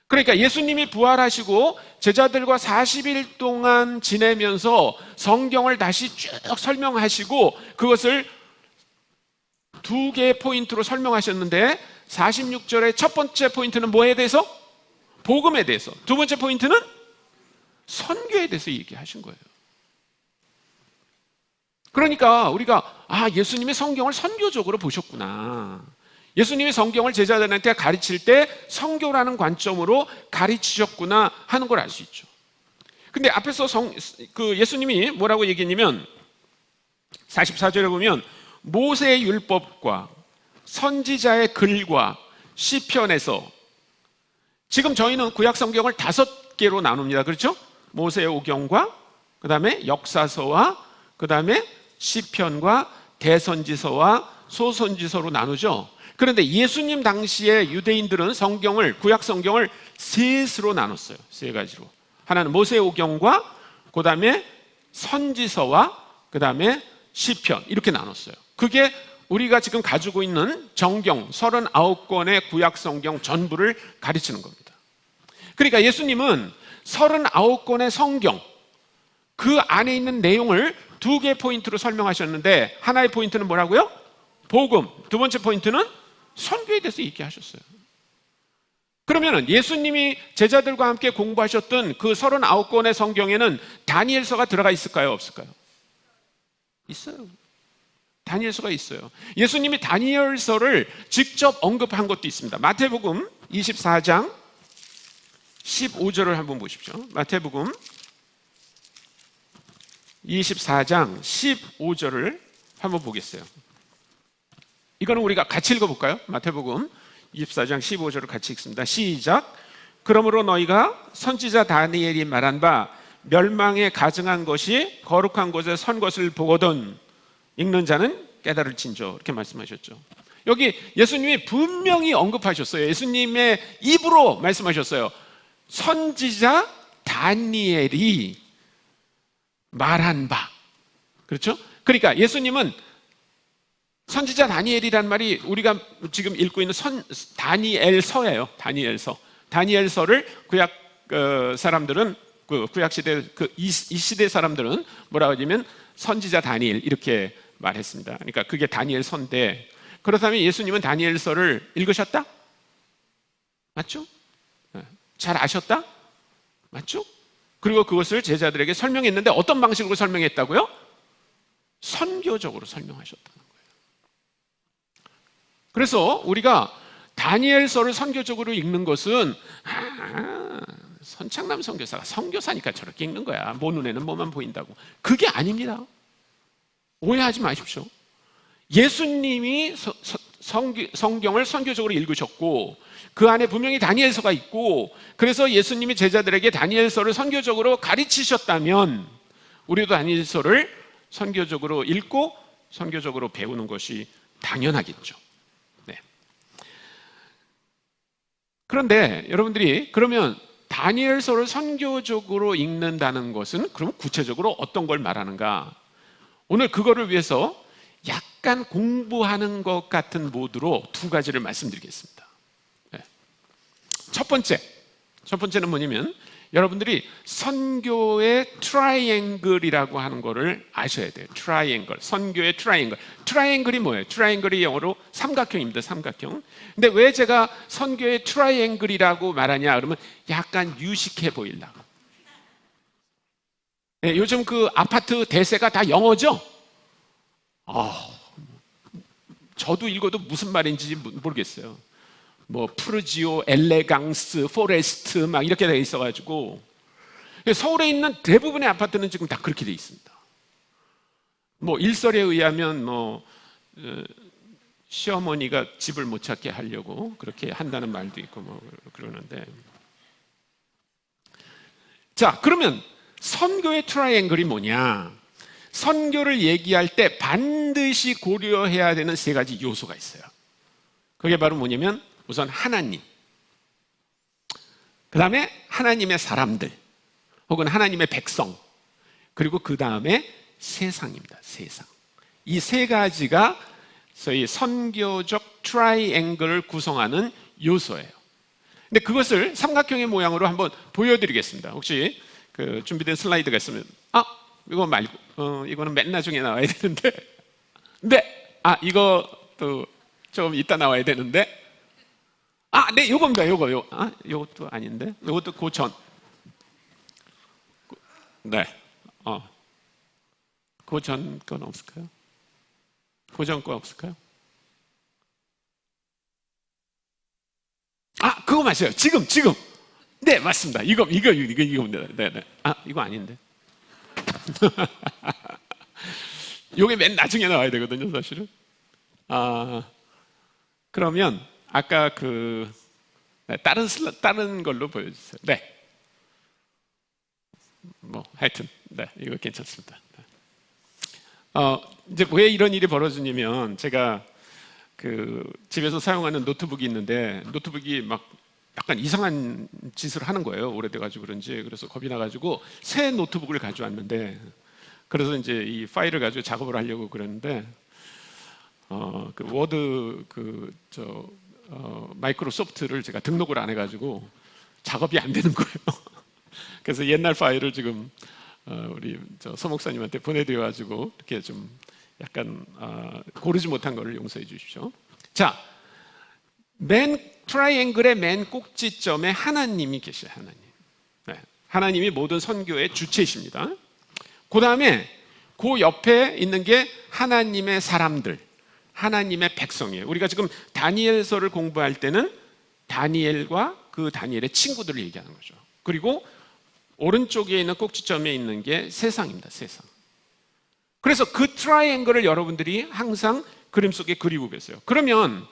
그러니까 예수님이 부활하시고 제자들과 40일 동안 지내면서 성경을 다시 쭉 설명하시고 그것을 두 개의 포인트로 설명하셨는데 46절의 첫 번째 포인트는 뭐에 대해서? 복음에 대해서. 두 번째 포인트는 선교에 대해서 얘기하신 거예요. 그러니까 우리가 예수님이 성경을 선교적으로 보셨구나. 예수님이 성경을 제자들한테 가르칠 때 선교라는 관점으로 가르치셨구나 하는 걸 알 수 있죠. 근데 앞에서 예수님이 뭐라고 얘기했냐면 44절에 보면 모세의 율법과 선지자의 글과 시편에서 지금 저희는 구약 성경을 5개로 나눕니다. 그렇죠? 모세의 오경과 그 다음에 역사서와 그 다음에 시편과 대선지서와 소선지서로 나누죠. 그런데 예수님 당시에 유대인들은 구약 성경을 셋으로 나눴어요. 세 가지로. 하나는 모세의 오경과 그 다음에 선지서와 그 다음에 시편 이렇게 나눴어요. 그게 우리가 지금 가지고 있는 정경 39권의 구약 성경 전부를 가르치는 겁니다. 그러니까 예수님은 39권의 성경 그 안에 있는 내용을 두 개의 포인트로 설명하셨는데 하나의 포인트는 뭐라고요? 복음. 두 번째 포인트는 선교에 대해서 얘기하셨어요. 그러면 예수님이 제자들과 함께 공부하셨던 그 39권의 성경에는 다니엘서가 들어가 있을까요? 없을까요? 있어요. 다니엘서가 있어요. 예수님이 다니엘서를 직접 언급한 것도 있습니다. 마태복음 24장 15절을 한번 보십시오. 마태복음 24장 15절을 한번 보겠어요. 이거는 우리가 같이 읽어볼까요? 마태복음 24장 15절을 같이 읽습니다. 시작. 그러므로 너희가 선지자 다니엘이 말한 바 멸망에 가증한 것이 거룩한 곳에 선 것을 보거든 읽는 자는 깨달을진저 이렇게 말씀하셨죠. 여기 예수님이 분명히 언급하셨어요. 예수님의 입으로 말씀하셨어요. 선지자 다니엘이 말한 바 그렇죠? 그러니까 예수님은 선지자 다니엘이란 말이 우리가 지금 읽고 있는 다니엘서예요. 다니엘서. 다니엘서를 구약 사람들은 구약 시대 이 시대 사람들은 뭐라고 하냐면 선지자 다니엘 이렇게 말했습니다. 그러니까 그게 다니엘서인데, 그렇다면 예수님은 다니엘서를 읽으셨다? 맞죠? 잘 아셨다? 맞죠? 그리고 그것을 제자들에게 설명했는데 어떤 방식으로 설명했다고요? 선교적으로 설명하셨다는 거예요. 그래서 우리가 다니엘서를 선교적으로 읽는 것은 선창남 선교사가 선교사니까 저렇게 읽는 거야. 뭐 눈에는 뭐만 보인다고. 그게 아닙니다. 오해하지 마십시오. 예수님이 성경을 선교적으로 읽으셨고 그 안에 분명히 다니엘서가 있고, 그래서 예수님이 제자들에게 다니엘서를 선교적으로 가르치셨다면 우리도 다니엘서를 선교적으로 읽고 선교적으로 배우는 것이 당연하겠죠. 네. 그런데 여러분들이 그러면 다니엘서를 선교적으로 읽는다는 것은 그럼 구체적으로 어떤 걸 말하는가? 오늘 그거를 위해서 약간 공부하는 것 같은 모드로 두 가지를 말씀드리겠습니다. 네. 첫 번째는 뭐냐면 여러분들이 선교의 트라이앵글이라고 하는 거를 아셔야 돼요. 트라이앵글, 선교의 트라이앵글. 트라이앵글이 뭐예요? 트라이앵글이 영어로 삼각형입니다. 삼각형. 근데 왜 제가 선교의 트라이앵글이라고 말하냐 그러면 약간 유식해 보이려고. 네, 요즘 그 아파트 대세가 다 영어죠? 저도 읽어도 무슨 말인지 모르겠어요. 뭐 프루지오, 엘레강스, 포레스트 막 이렇게 돼 있어가지고 서울에 있는 대부분의 아파트는 지금 다 그렇게 돼 있습니다. 뭐 일설에 의하면 시어머니가 집을 못 찾게 하려고 그렇게 한다는 말도 있고 뭐 그러는데, 자 그러면 선교의 트라이앵글이 뭐냐? 선교를 얘기할 때 반드시 고려해야 되는 세 가지 요소가 있어요. 그게 바로 뭐냐면 우선 하나님, 그 다음에 하나님의 사람들 혹은 하나님의 백성, 그리고 그 다음에 세상입니다. 세상. 이 세 가지가 소위 선교적 트라이앵글을 구성하는 요소예요. 근데 그것을 삼각형의 모양으로 한번 보여드리겠습니다. 혹시 그 준비된 슬라이드가 있으면 이거 말고 이거는 맨 나중에 나와야 되는데 이것도 좀 이따 나와야 되는데 네, 요겁니다. 요것도 아닌데 요것도 고전. 네, 고전 건 없을까요? 고전 거 없을까요? 그거 맞아요. 지금. 네, 맞습니다. 이거입니다. 네. 이거 아닌데. 요게 맨 나중에 나와야 되거든요, 사실은. 그러면 아까 다른 걸로 보여주세요. 네. 뭐 하여튼 이거 괜찮습니다. 이제 왜 이런 일이 벌어지냐면 제가 집에서 사용하는 노트북이 있는데 노트북이 막 약간 이상한 짓을 하는 거예요. 오래돼가지고 그런지. 그래서 겁이 나가지고 새 노트북을 가져왔는데, 그래서 이제 이 파일을 가지고 작업을 하려고 그랬는데 그 워드 마이크로소프트를 제가 등록을 안 해가지고 작업이 안 되는 거예요. 그래서 옛날 파일을 지금 우리 서 목사님한테 보내드려가지고 이렇게 좀 약간 고르지 못한 거를 용서해 주십시오. 자, 트라이앵글의 맨 꼭지점에 하나님이 계셔요. 하나님. 네. 하나님이 모든 선교의 주체이십니다. 그 다음에 그 옆에 있는 게 하나님의 사람들, 하나님의 백성이에요. 우리가 지금 다니엘서를 공부할 때는 다니엘과 그 다니엘의 친구들을 얘기하는 거죠. 그리고 오른쪽에 있는 꼭지점에 있는 게 세상입니다. 세상. 그래서 그 트라이앵글을 여러분들이 항상 그림 속에 그리고 계세요. 그러면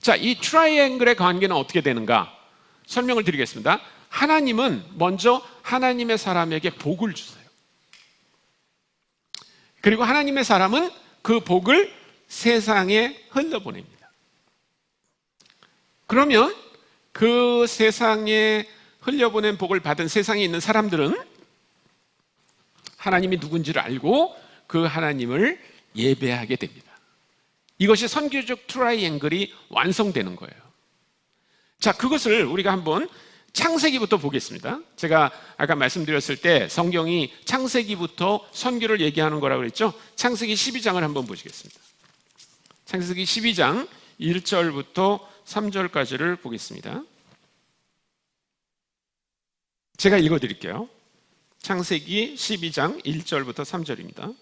자, 이 트라이앵글의 관계는 어떻게 되는가? 설명을 드리겠습니다. 하나님은 먼저 하나님의 사람에게 복을 주세요. 그리고 하나님의 사람은 그 복을 세상에 흘려보냅니다. 그러면 그 세상에 흘려보낸 복을 받은 세상에 있는 사람들은 하나님이 누군지를 알고 그 하나님을 예배하게 됩니다. 이것이 선교적 트라이앵글이 완성되는 거예요. 자, 그것을 우리가 한번 창세기부터 보겠습니다. 제가 아까 말씀드렸을 때 성경이 창세기부터 선교를 얘기하는 거라고 그랬죠. 창세기 12장을 한번 보시겠습니다. 창세기 12장 1절부터 3절까지를 보겠습니다. 제가 읽어드릴게요. 창세기 12장 1절부터 3절입니다.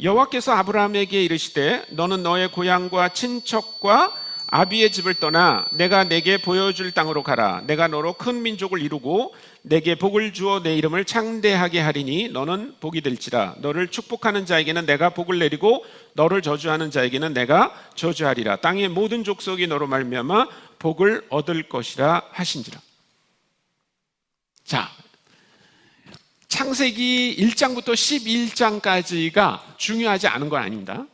여호와께서 아브라함에게 이르시되 너는 너의 고향과 친척과 아비의 집을 떠나 내가 내게 보여줄 땅으로 가라. 내가 너로 큰 민족을 이루고 내게 복을 주어 내 이름을 창대하게 하리니 너는 복이 될지라. 너를 축복하는 자에게는 내가 복을 내리고 너를 저주하는 자에게는 내가 저주하리라. 땅의 모든 족속이 너로 말미암아 복을 얻을 것이라 하신지라. 자, 창세기 1장부터 11장까지가 중요하지 않은 건 아닙니다.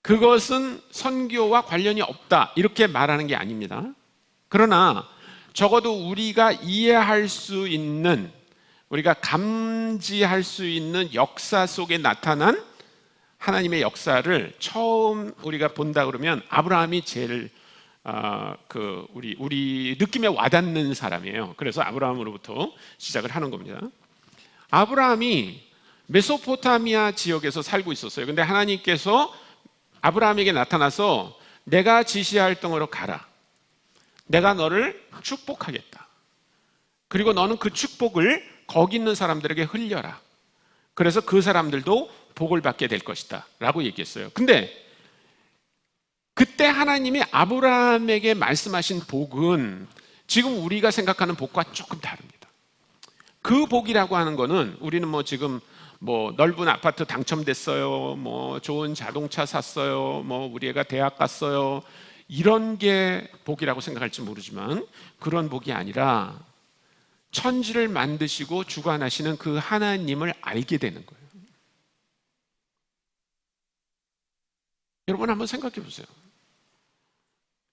그것은 선교와 관련이 없다 이렇게 말하는 게 아닙니다. 그러나 적어도 우리가 이해할 수 있는, 우리가 감지할 수 있는 역사 속에 나타난 하나님의 역사를 처음 우리가 본다 그러면 아브라함이 제일 우리 느낌에 와닿는 사람이에요. 그래서 아브라함으로부터 시작을 하는 겁니다. 아브라함이 메소포타미아 지역에서 살고 있었어요. 근데 하나님께서 아브라함에게 나타나서 내가 지시할 땅으로 가라. 내가 너를 축복하겠다. 그리고 너는 그 축복을 거기 있는 사람들에게 흘려라. 그래서 그 사람들도 복을 받게 될 것이다 라고 얘기했어요. 근데 그때 하나님이 아브라함에게 말씀하신 복은 지금 우리가 생각하는 복과 조금 다릅니다. 그 복이라고 하는 거는 우리는 지금 넓은 아파트 당첨됐어요, 좋은 자동차 샀어요, 우리 애가 대학 갔어요, 이런 게 복이라고 생각할지 모르지만 그런 복이 아니라 천지를 만드시고 주관하시는 그 하나님을 알게 되는 거예요. 여러분 한번 생각해 보세요.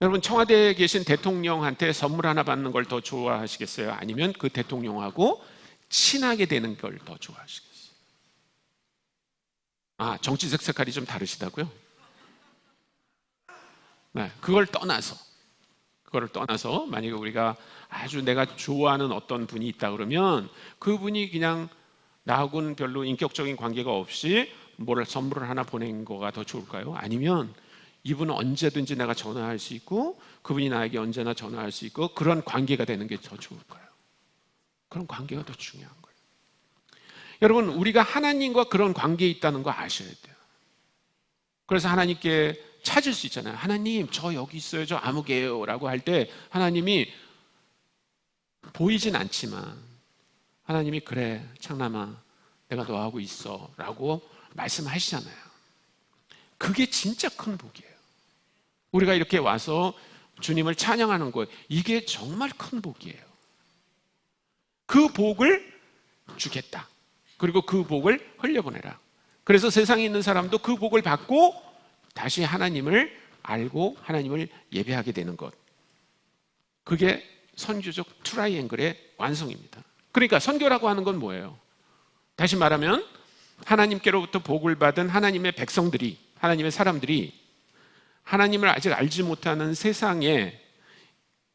여러분 청와대에 계신 대통령한테 선물 하나 받는 걸 더 좋아하시겠어요? 아니면 그 대통령하고 친하게 되는 걸 더 좋아하시겠어요? 정치적 색깔이 좀 다르시다고요? 네, 그걸 떠나서 만약에 우리가 아주 내가 좋아하는 어떤 분이 있다 그러면 그분이 그냥 나하고는 별로 인격적인 관계가 없이 선물을 하나 보낸 거가 더 좋을까요? 아니면 이분은 언제든지 내가 전화할 수 있고 그분이 나에게 언제나 전화할 수 있고 그런 관계가 되는 게 더 좋을까요? 그런 관계가 더 중요한 거예요. 여러분 우리가 하나님과 그런 관계에 있다는 거 아셔야 돼요. 그래서 하나님께 찾을 수 있잖아요. 하나님 저 여기 있어요, 저 아무개요 라고 할 때 하나님이 보이진 않지만 하나님이 그래 창남아 내가 너하고 있어 라고 말씀하시잖아요. 그게 진짜 큰 복이에요. 우리가 이렇게 와서 주님을 찬양하는 거, 이게 정말 큰 복이에요. 그 복을 주겠다. 그리고 그 복을 흘려보내라. 그래서 세상에 있는 사람도 그 복을 받고 다시 하나님을 알고 하나님을 예배하게 되는 것. 그게 선교적 트라이앵글의 완성입니다. 그러니까 선교라고 하는 건 뭐예요? 다시 말하면 하나님께로부터 복을 받은 하나님의 백성들이, 하나님의 사람들이 하나님을 아직 알지 못하는 세상에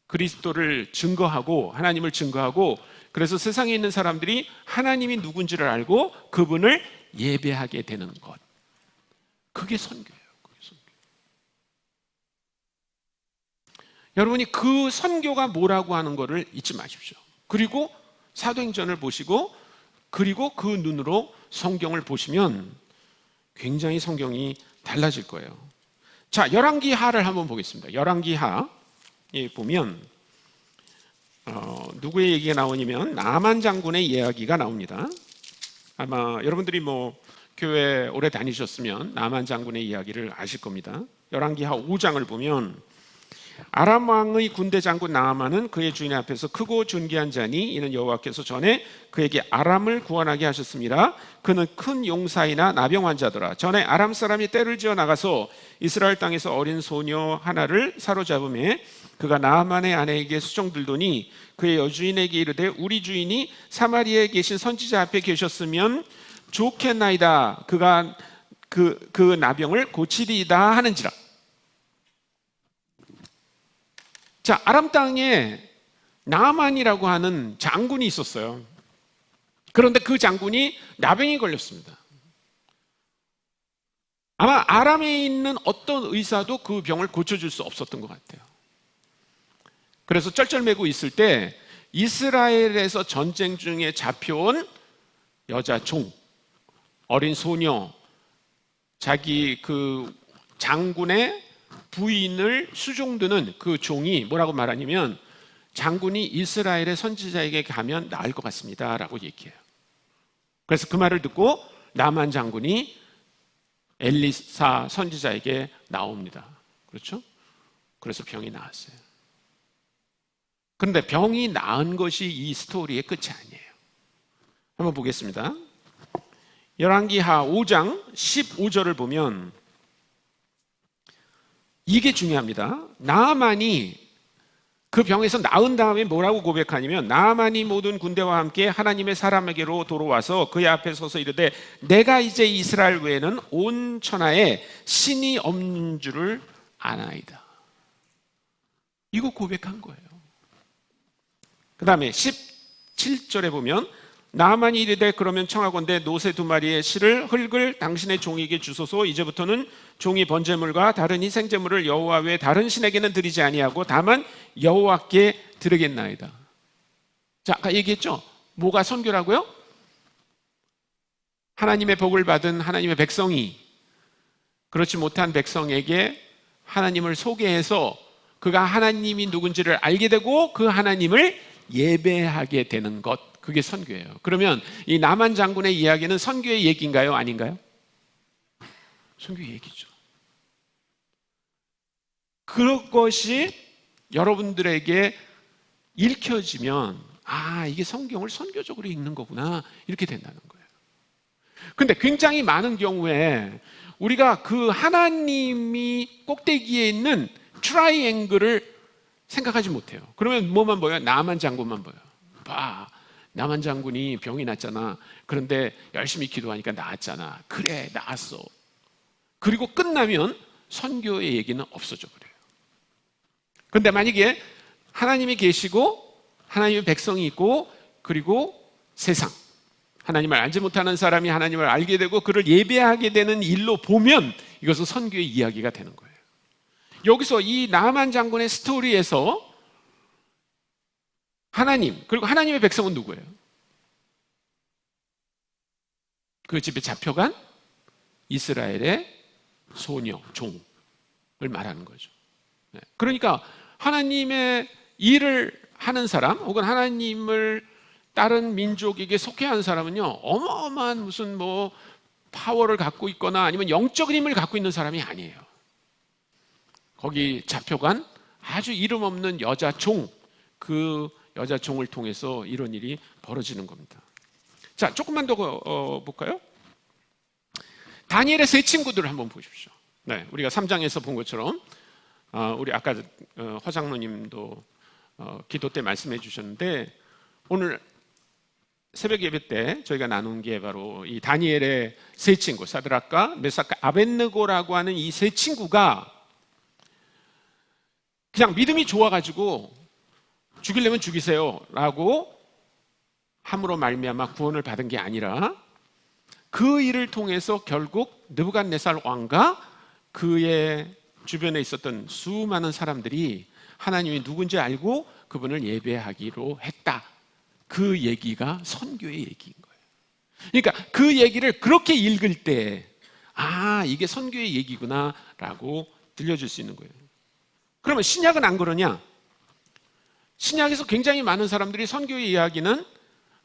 그리스도를 증거하고 하나님을 증거하고 그래서 세상에 있는 사람들이 하나님이 누군지를 알고 그분을 예배하게 되는 것. 그게 선교예요. 여러분이 그 선교가 뭐라고 하는 것을 잊지 마십시오. 그리고 사도행전을 보시고 그리고 그 눈으로 성경을 보시면 굉장히 성경이 달라질 거예요. 자, 열왕기하를 한번 보겠습니다. 열왕기하에 보면 누구의 얘기가 나오냐면 나만 장군의 이야기가 나옵니다. 아마 여러분들이 교회 오래 다니셨으면 나만 장군의 이야기를 아실 겁니다. 열왕기하 5장을 보면 아람 왕의 군대 장군 나아만은 그의 주인 앞에서 크고 존귀한 자니 이는 여호와께서 전에 그에게 아람을 구원하게 하셨습니다. 그는 큰 용사이나 나병 환자더라. 전에 아람 사람이 떼를 지어 나가서 이스라엘 땅에서 어린 소녀 하나를 사로잡음에 그가 나아만의 아내에게 수종들더니 그의 여주인에게 이르되 우리 주인이 사마리아에 계신 선지자 앞에 계셨으면 좋겠나이다. 그가 그 나병을 고치리이다 하는지라. 자, 아람 땅에 나만이라고 하는 장군이 있었어요. 그런데 그 장군이 나병이 걸렸습니다. 아마 아람에 있는 어떤 의사도 그 병을 고쳐줄 수 없었던 것 같아요. 그래서 쩔쩔매고 있을 때 이스라엘에서 전쟁 중에 잡혀온 여자 종, 어린 소녀, 자기 그 장군의 부인을 수종드는 그 종이 뭐라고 말하냐면, 장군이 이스라엘의 선지자에게 가면 나을 것 같습니다 라고 얘기해요. 그래서 그 말을 듣고 나만 장군이 엘리사 선지자에게 나옵니다. 그렇죠? 그래서 병이 나았어요. 그런데 병이 나은 것이 이 스토리의 끝이 아니에요. 한번 보겠습니다. 열왕기하 5장 15절을 보면 이게 중요합니다. 나아만이 그 병에서 나은 다음에 뭐라고 고백하냐면, 나아만이 모든 군대와 함께 하나님의 사람에게로 돌아와서 그의 앞에 서서 이르되 내가 이제 이스라엘 외에는 온 천하에 신이 없는 줄을 아나이다. 이거 고백한 거예요. 그 다음에 17절에 보면 나아만이 이르되 그러면 청하건대 노새 2마리의 실을 흙을 당신의 종에게 주소서. 이제부터는 종이 번제물과 다른 희생제물을 여호와 외에 다른 신에게는 드리지 아니하고 다만 여호와께 드리겠나이다. 자, 아까 얘기했죠? 뭐가 선교라고요? 하나님의 복을 받은 하나님의 백성이 그렇지 못한 백성에게 하나님을 소개해서 그가 하나님이 누군지를 알게 되고 그 하나님을 예배하게 되는 것, 그게 선교예요. 그러면 이 나만 장군의 이야기는 선교의 얘기인가요? 아닌가요? 선교의 얘기죠. 그것이 여러분들에게 읽혀지면 이게 성경을 선교적으로 읽는 거구나, 이렇게 된다는 거예요. 근데 굉장히 많은 경우에 우리가 그 하나님이 꼭대기에 있는 트라이앵글을 생각하지 못해요. 그러면 뭐만 보여요? 나만 장군만 보여요. 봐, 나만 장군이 병이 났잖아. 그런데 열심히 기도하니까 나았잖아. 그래, 나았어. 그리고 끝나면 선교의 얘기는 없어져 버려요. 그런데 만약에 하나님이 계시고 하나님의 백성이 있고 그리고 세상, 하나님을 알지 못하는 사람이 하나님을 알게 되고 그를 예배하게 되는 일로 보면 이것은 선교의 이야기가 되는 거예요. 여기서 이 나만 장군의 스토리에서 하나님, 그리고 하나님의 백성은 누구예요? 그 집에 잡혀간 이스라엘의 소녀, 종을 말하는 거죠. 그러니까 하나님의 일을 하는 사람 혹은 하나님을 다른 민족에게 속해한 사람은요, 어마어마한 무슨 뭐 파워를 갖고 있거나 아니면 영적인 힘을 갖고 있는 사람이 아니에요. 거기 잡혀간 아주 이름 없는 여자 종, 그 여자 종을 통해서 이런 일이 벌어지는 겁니다. 자, 조금만 더 볼까요? 다니엘의 세 친구들을 한번 보십시오. 네, 우리가 3장에서 본 것처럼 우리 아까 허 장로님도 기도 때 말씀해 주셨는데, 오늘 새벽 예배 때 저희가 나눈 게 바로 이 다니엘의 세 친구, 사드락과 메삭과 아벳느고라고 하는 이 세 친구가 그냥 믿음이 좋아가지고 죽이려면 죽이세요 라고 함으로 말미암아 구원을 받은 게 아니라, 그 일을 통해서 결국 느부갓네살 왕과 그의 주변에 있었던 수많은 사람들이 하나님이 누군지 알고 그분을 예배하기로 했다. 그 얘기가 선교의 얘기인 거예요. 그러니까 그 얘기를 그렇게 읽을 때 이게 선교의 얘기구나 라고 들려줄 수 있는 거예요. 그러면 신약은 안 그러냐? 신약에서 굉장히 많은 사람들이 선교의 이야기는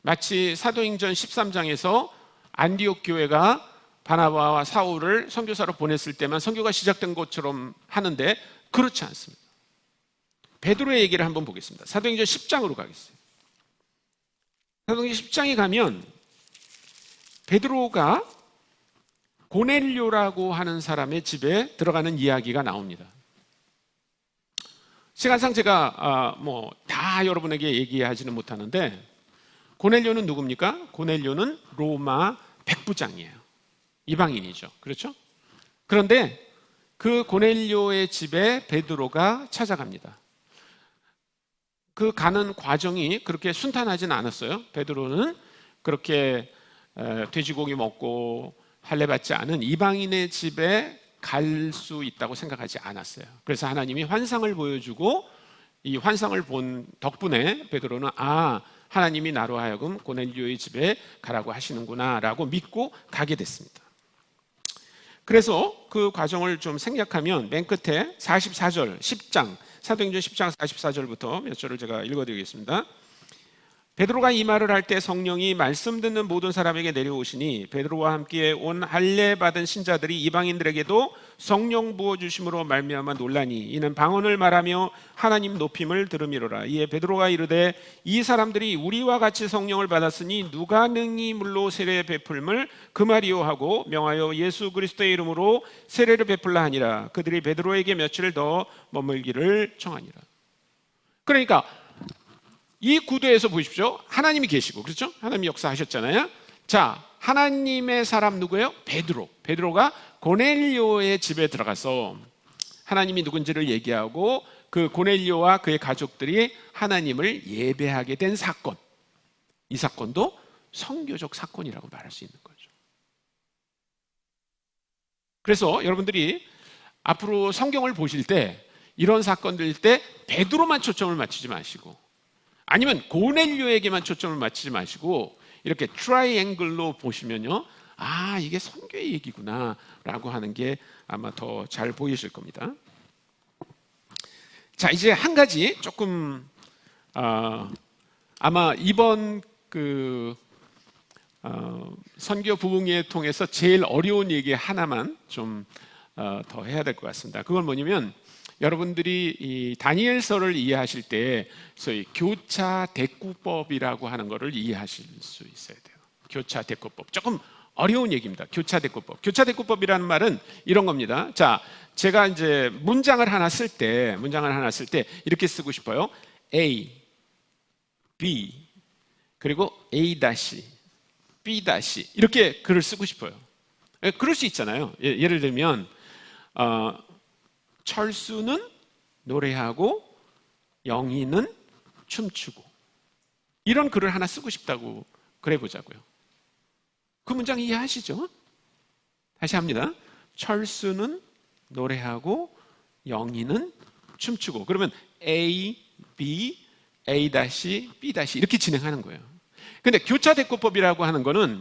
마치 사도행전 13장에서 안디옥 교회가 바나바와 사울을 선교사로 보냈을 때만 선교가 시작된 것처럼 하는데, 그렇지 않습니다. 베드로의 얘기를 한번 보겠습니다. 사도행전 10장으로 가겠습니다. 사도행전 10장에 가면 베드로가 고넬료라고 하는 사람의 집에 들어가는 이야기가 나옵니다. 시간상 제가 다 여러분에게 얘기하지는 못하는데, 고넬료는 누굽니까? 고넬료는 로마 백부장이에요. 이방인이죠. 그렇죠? 그런데 그 고넬료의 집에 베드로가 찾아갑니다. 그 가는 과정이 그렇게 순탄하진 않았어요. 베드로는 그렇게 돼지고기 먹고 할례 받지 않은 이방인의 집에 갈 수 있다고 생각하지 않았어요. 그래서 하나님이 환상을 보여주고 이 환상을 본 덕분에 베드로는 하나님이 나로 하여금 고넬료의 집에 가라고 하시는구나 라고 믿고 가게 됐습니다. 그래서 그 과정을 좀 생략하면 맨 끝에 44절 10장 사도행전 10장 44절부터 몇 절을 제가 읽어드리겠습니다. 베드로가 이 말을 할 때 성령이 말씀 듣는 모든 사람에게 내려오시니 베드로와 함께 온 할례 받은 신자들이 이방인들에게도 성령 부어 주심으로 말미암아 놀라니 이는 방언을 말하며 하나님 높임을 들음이로라. 이에 베드로가 이르되 이 사람들이 우리와 같이 성령을 받았으니 누가 능히 물로 세례 베풀물 그 말이요 하고 명하여 예수 그리스도의 이름으로 세례를 베풀라 하니라. 그들이 베드로에게 며칠 더 머물기를 청하니라. 그러니까 이 구도에서 보십시오. 하나님이 계시고, 그렇죠? 하나님이 역사하셨잖아요. 자, 하나님의 사람 누구예요? 베드로. 베드로가 고넬료의 집에 들어가서 하나님이 누군지를 얘기하고 그 고넬료와 그의 가족들이 하나님을 예배하게 된 사건. 이 사건도 선교적 사건이라고 말할 수 있는 거죠. 그래서 여러분들이 앞으로 성경을 보실 때 이런 사건들 때 베드로만 초점을 맞추지 마시고 아니면 고넬료에게만 초점을 맞추지 마시고 이렇게 트라이앵글로 보시면요, 이게 선교의 얘기구나 라고 하는 게 아마 더 잘 보이실 겁니다. 자, 이제 한 가지 조금 아마 이번 선교 부흥회 통해서 제일 어려운 얘기 하나만 좀 더 해야 될 것 같습니다. 그건 뭐냐면 여러분들이 이 다니엘서를 이해하실 때 소위 교차 대꾸법이라고 하는 것을 이해하실 수 있어야 돼요. 교차 대꾸법. 조금 어려운 얘기입니다. 교차 대꾸법. 교차 대꾸법이라는 말은 이런 겁니다. 자, 제가 이제 문장을 하나 쓸 때 이렇게 쓰고 싶어요. A, B, 그리고 A 다시, B 다시 이렇게 글을 쓰고 싶어요. 그럴 수 있잖아요. 예를 들면 철수는 노래하고 영희는 춤추고 이런 글을 하나 쓰고 싶다고 그래 보자고요. 그 문장 이해하시죠? 다시 합니다. 철수는 노래하고 영희는 춤추고 그러면 A, B, A 다시, B 다시 이렇게 진행하는 거예요. 근데 교차 대꾸법이라고 하는 거는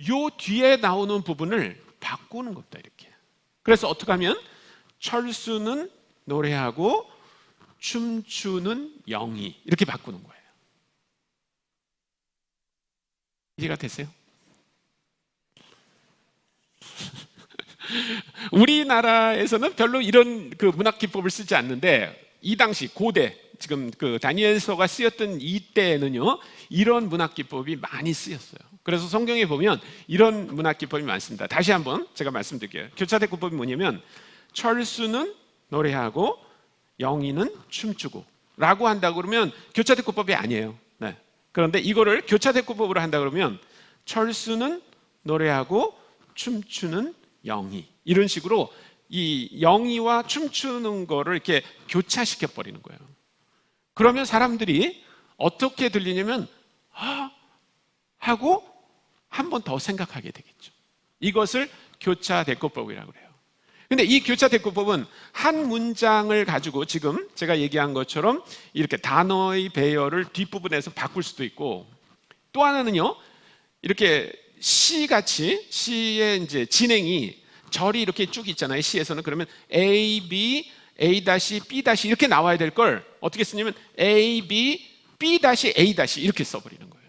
요 뒤에 나오는 부분을 바꾸는 겁니다. 이렇게. 그래서 어떻게 하면 철수는 노래하고 춤추는 영희 이렇게 바꾸는 거예요. 이해가 되세요? 우리나라에서는 별로 이런 그 문학 기법을 쓰지 않는데 이 당시 고대 지금 그 다니엘서가 쓰였던 이때는요 이런 문학 기법이 많이 쓰였어요. 그래서 성경에 보면 이런 문학 기법이 많습니다. 다시 한번 제가 말씀드릴게요. 교차 대꾸법이 뭐냐면 철수는 노래하고 영희는 춤추고 라고 한다 그러면 교차 대꾸법이 아니에요. 네. 그런데 이거를 교차 대꾸법으로 한다 그러면 철수는 노래하고 춤추는 영희 이런 식으로 이 영희와 춤추는 거를 이렇게 교차시켜 버리는 거예요. 그러면 사람들이 어떻게 들리냐면 하고 한 번 더 생각하게 되겠죠. 이것을 교차 대꾸법이라고 그래요. 근데 이 교차 대꾸법은 한 문장을 가지고 지금 제가 얘기한 것처럼 이렇게 단어의 배열을 뒷부분에서 바꿀 수도 있고 또 하나는요 이렇게 시같이 시의 이제 진행이 절이 이렇게 쭉 있잖아요. 시에서는 그러면 A, B, A 다시, B 다시 이렇게 나와야 될 걸 어떻게 쓰냐면 A, B, B 다시, A 다시 이렇게 써버리는 거예요.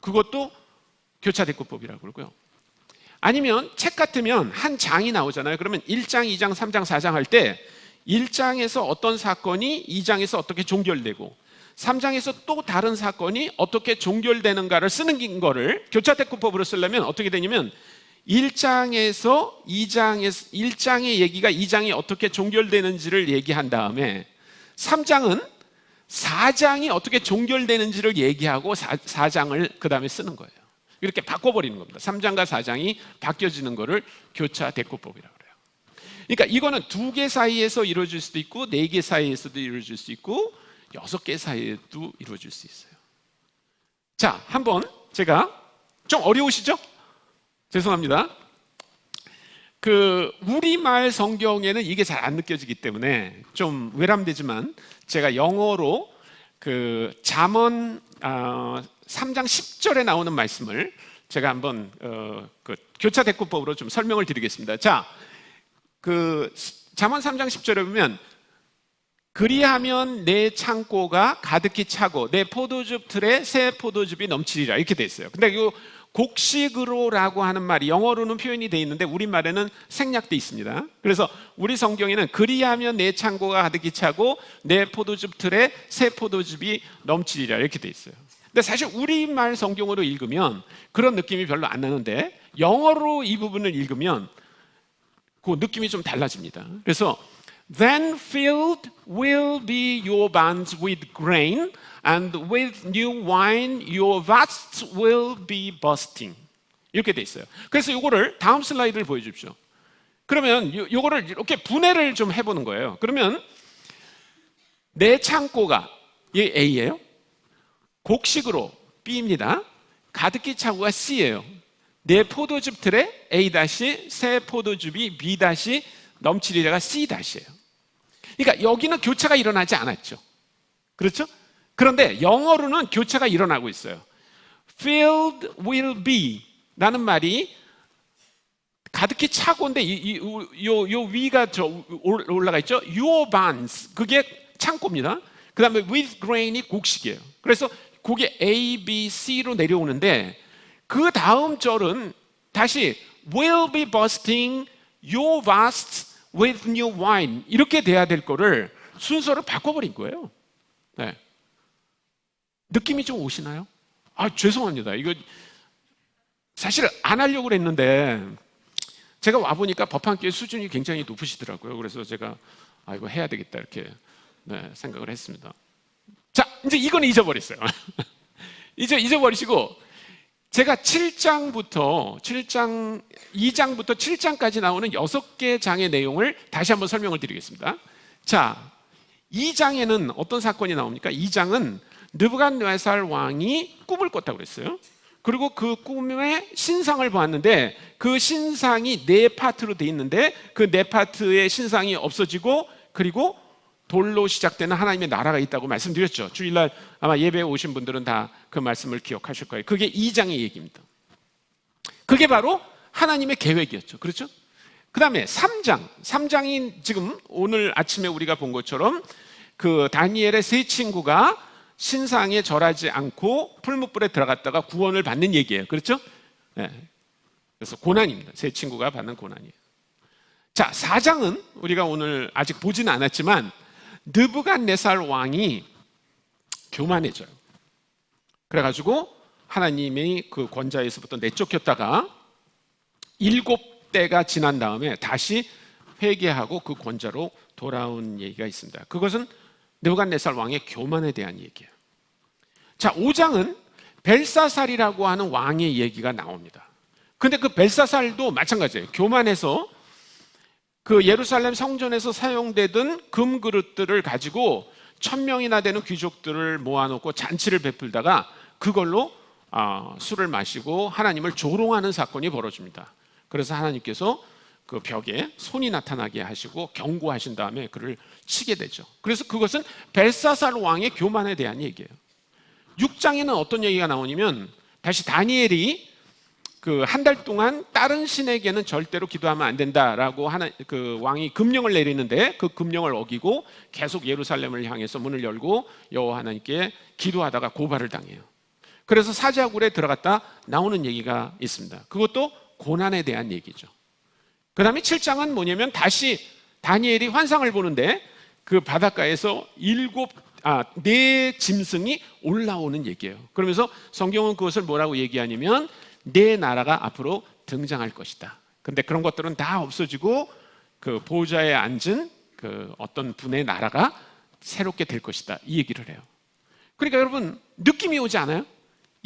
그것도 교차 대꾸법이라고 그러고요. 아니면 책 같으면 한 장이 나오잖아요. 그러면 1장, 2장, 3장, 4장 할 때 1장에서 어떤 사건이 2장에서 어떻게 종결되고 3장에서 또 다른 사건이 어떻게 종결되는가를 쓰는 거를 교차 대꾸법으로 쓰려면 어떻게 되냐면 1장에서 1장의 얘기가 2장이 어떻게 종결되는지를 얘기한 다음에 3장은 4장이 어떻게 종결되는지를 얘기하고 4장을 그 다음에 쓰는 거예요. 이렇게 바꿔버리는 겁니다. 3장과 4장이 바뀌어지는 거를 교차 대꾸법이라고 그래요. 그러니까 이거는 2개 사이에서 이루어질 수도 있고 4개 사이에서도 이루어질 수 있고 6개 사이에도 이루어질 수 있어요. 자, 한번 제가 좀 어려우시죠? 죄송합니다. 우리말 성경에는 이게 잘 안 느껴지기 때문에 좀 외람되지만 제가 영어로 잠언 3장 10절에 나오는 말씀을 제가 한번 교차 대꾸법으로 좀 설명을 드리겠습니다. 자, 잠언 3장 10절에 보면 그리하면 내 창고가 가득히 차고 내 포도즙 틀에 새 포도즙이 넘치리라 이렇게 돼 있어요. 근데 이 곡식으로라고 하는 말이 영어로는 표현이 돼 있는데 우리말에는 생략돼 있습니다. 그래서 우리 성경에는 그리하면 내 창고가 가득히 차고 내 포도즙 틀에 새 포도즙이 넘치리라 이렇게 돼 있어요. 근데 사실 우리말 성경으로 읽으면 그런 느낌이 별로 안 나는데 영어로 이 부분을 읽으면 그 느낌이 좀 달라집니다. 그래서 Then filled will be your barns with grain, and with new wine your vats will be bursting. 이렇게 돼 있어요. 그래서 이거를 다음 슬라이드를 보여주십시오. 그러면 이거를 이렇게 분해를 좀 해보는 거예요. 그러면 내 창고가 이게 A예요. 곡식으로 B입니다. 가득히 차고가 C예요. 내 포도즙 틀에 A 다시 새 포도즙이 B 다시 넘치리라가 C 다시예요. 그러니까 여기는 교차가 일어나지 않았죠. 그렇죠? 그런데 영어로는 교차가 일어나고 있어요. Filled will be 라는 말이 가득히 차고인데 요 위가 올라가 있죠. Your barns 그게 창고입니다. 그 다음에 with grain이 곡식이에요. 그래서 그게 A, B, C로 내려오는데 그 다음 절은 다시 will be bursting your vasts with new wine 이렇게 돼야 될 거를 순서를 바꿔버린 거예요. 네. 느낌이 좀 오시나요? 죄송합니다. 이거 사실 안 하려고 그랬는데 제가 와보니까 법한교회 수준이 굉장히 높으시더라고요. 그래서 제가 이거 해야 되겠다 이렇게 생각을 했습니다. 자, 이제 이건 잊어버렸어요. 잊어버리시고 제가 2장부터 7장까지 나오는 6개 장의 내용을 다시 한번 설명을 드리겠습니다. 자, 2장에는 어떤 사건이 나옵니까? 2장은 느부갓네살 왕이 꿈을 꿨다고 그랬어요. 그리고 그 꿈에 신상을 보았는데 그 신상이 4파트로 돼 있는데 그 4파트의 신상이 없어지고 그리고 돌로 시작되는 하나님의 나라가 있다고 말씀드렸죠. 주일날 아마 예배에 오신 분들은 다 그 말씀을 기억하실 거예요. 그게 2장의 얘기입니다. 그게 바로 하나님의 계획이었죠. 그렇죠? 그 다음에 3장이 지금 오늘 아침에 우리가 본 것처럼 그 다니엘의 세 친구가 신상에 절하지 않고 풀무불에 들어갔다가 구원을 받는 얘기예요. 그렇죠? 네. 그래서 고난입니다. 세 친구가 받는 고난이에요. 자, 4장은 우리가 오늘 아직 보지는 않았지만 느부갓네살 왕이 교만해져요. 그래가지고 하나님이 그 권좌에서부터 내쫓겼다가 7대가 지난 다음에 다시 회개하고 그 권좌로 돌아온 얘기가 있습니다. 그것은 느부갓네살 왕의 교만에 대한 얘기예요. 자, 5장은 벨사살이라고 하는 왕의 얘기가 나옵니다. 근데 그 벨사살도 마찬가지예요. 교만해서 그 예루살렘 성전에서 사용되던 금 그릇들을 가지고 1000명이나 되는 귀족들을 모아놓고 잔치를 베풀다가 그걸로 술을 마시고 하나님을 조롱하는 사건이 벌어집니다. 그래서 하나님께서 그 벽에 손이 나타나게 하시고 경고하신 다음에 그를 치게 되죠. 그래서 그것은 벨사살 왕의 교만에 대한 얘기예요. 6장에는 어떤 얘기가 나오냐면 다시 다니엘이 그 한 달 동안 다른 신에게는 절대로 기도하면 안 된다라고 하는 그 왕이 금령을 내리는데 그 금령을 어기고 계속 예루살렘을 향해서 문을 열고 여호와 하나님께 기도하다가 고발을 당해요. 그래서 사자굴에 들어갔다 나오는 얘기가 있습니다. 그것도 고난에 대한 얘기죠. 그 다음에 7장은 뭐냐면 다시 다니엘이 환상을 보는데 그 바닷가에서 4 짐승이 올라오는 얘기예요. 그러면서 성경은 그것을 뭐라고 얘기하냐면 내 나라가 앞으로 등장할 것이다. 근데 그런 것들은 다 없어지고 그 보좌에 앉은 그 어떤 분의 나라가 새롭게 될 것이다. 이 얘기를 해요. 그러니까 여러분 느낌이 오지 않아요?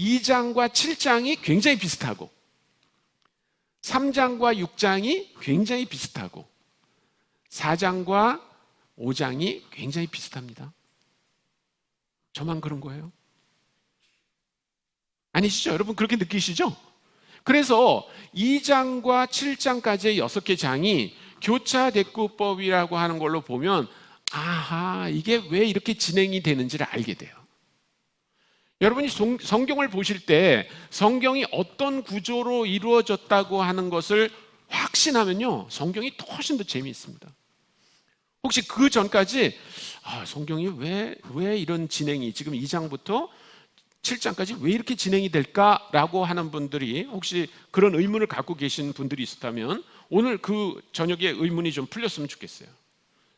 2장과 7장이 굉장히 비슷하고 3장과 6장이 굉장히 비슷하고 4장과 5장이 굉장히 비슷합니다. 저만 그런 거예요? 아니시죠? 여러분 그렇게 느끼시죠? 그래서 2장과 7장까지의 6개 장이 교차대꾸법이라고 하는 걸로 보면 아하, 이게 왜 이렇게 진행이 되는지를 알게 돼요. 여러분이 성경을 보실 때 성경이 어떤 구조로 이루어졌다고 하는 것을 확신하면요, 성경이 훨씬 더 재미있습니다. 혹시 그 전까지 성경이 왜 이런 진행이 지금 2장부터 7장까지 왜 이렇게 진행이 될까라고 하는 분들이 혹시 그런 의문을 갖고 계신 분들이 있었다면 오늘 그 저녁에 의문이 좀 풀렸으면 좋겠어요.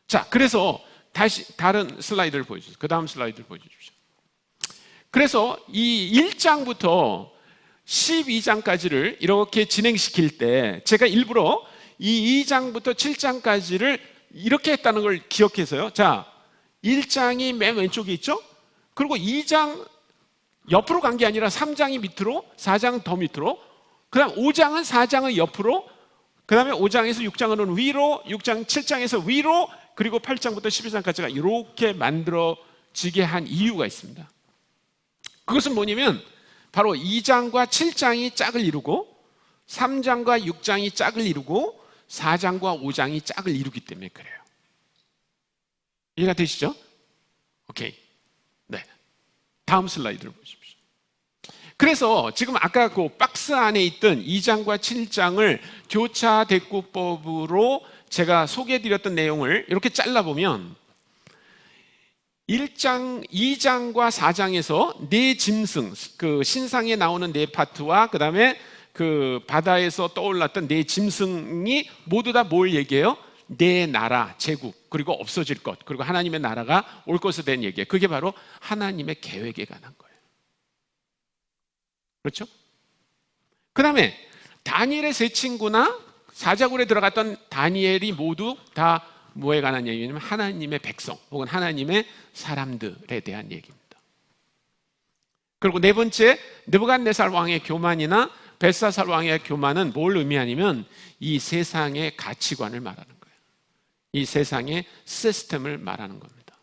자, 그래서 다시 다른 슬라이드를 보여주세요. 그 다음 슬라이드를 보여주십시오. 그래서 이 1장부터 12장까지를 이렇게 진행시킬 때 제가 일부러 이 2장부터 7장까지를 이렇게 했다는 걸 기억해서요. 자, 1장이 맨 왼쪽에 있죠? 그리고 2장 옆으로 간 게 아니라 3장이 밑으로, 4장은 더 밑으로, 그 다음 5장은 4장의 옆으로, 그 다음에 5장에서 6장은 위로, 6장, 7장에서 위로, 그리고 8장부터 12장까지가 이렇게 만들어지게 한 이유가 있습니다. 그것은 뭐냐면 바로 2장과 7장이 짝을 이루고 3장과 6장이 짝을 이루고 4장과 5장이 짝을 이루기 때문에 그래요. 이해가 되시죠? 오케이. 네. 다음 슬라이드를 보십시오. 그래서 지금 아까 그 박스 안에 있던 2장과 7장을 교차대꾸법으로 제가 소개해드렸던 내용을 이렇게 잘라보면 1장, 2장과 4장에서 네 짐승, 그 신상에 나오는 네 파트와 그 다음에 그 바다에서 떠올랐던 네 짐승이 모두 다 뭘 얘기해요? 네 나라, 제국, 그리고 없어질 것, 그리고 하나님의 나라가 올 것에 대한 얘기예요. 그게 바로 하나님의 계획에 관한 거예요. 그렇죠? 그 다음에 다니엘의 세 친구나 사자굴에 들어갔던 다니엘이 모두 다 뭐에 관한 얘기냐면 하나님의 백성 혹은 하나님의 사람들에 대한 얘기입니다. 그리고 네 번째, 느부갓네살 왕의 교만이나 벨사살 왕의 교만은 뭘 의미하냐면 이 세상의 가치관을 말하는 거예요. 이 세상의 시스템을 말하는 겁니다.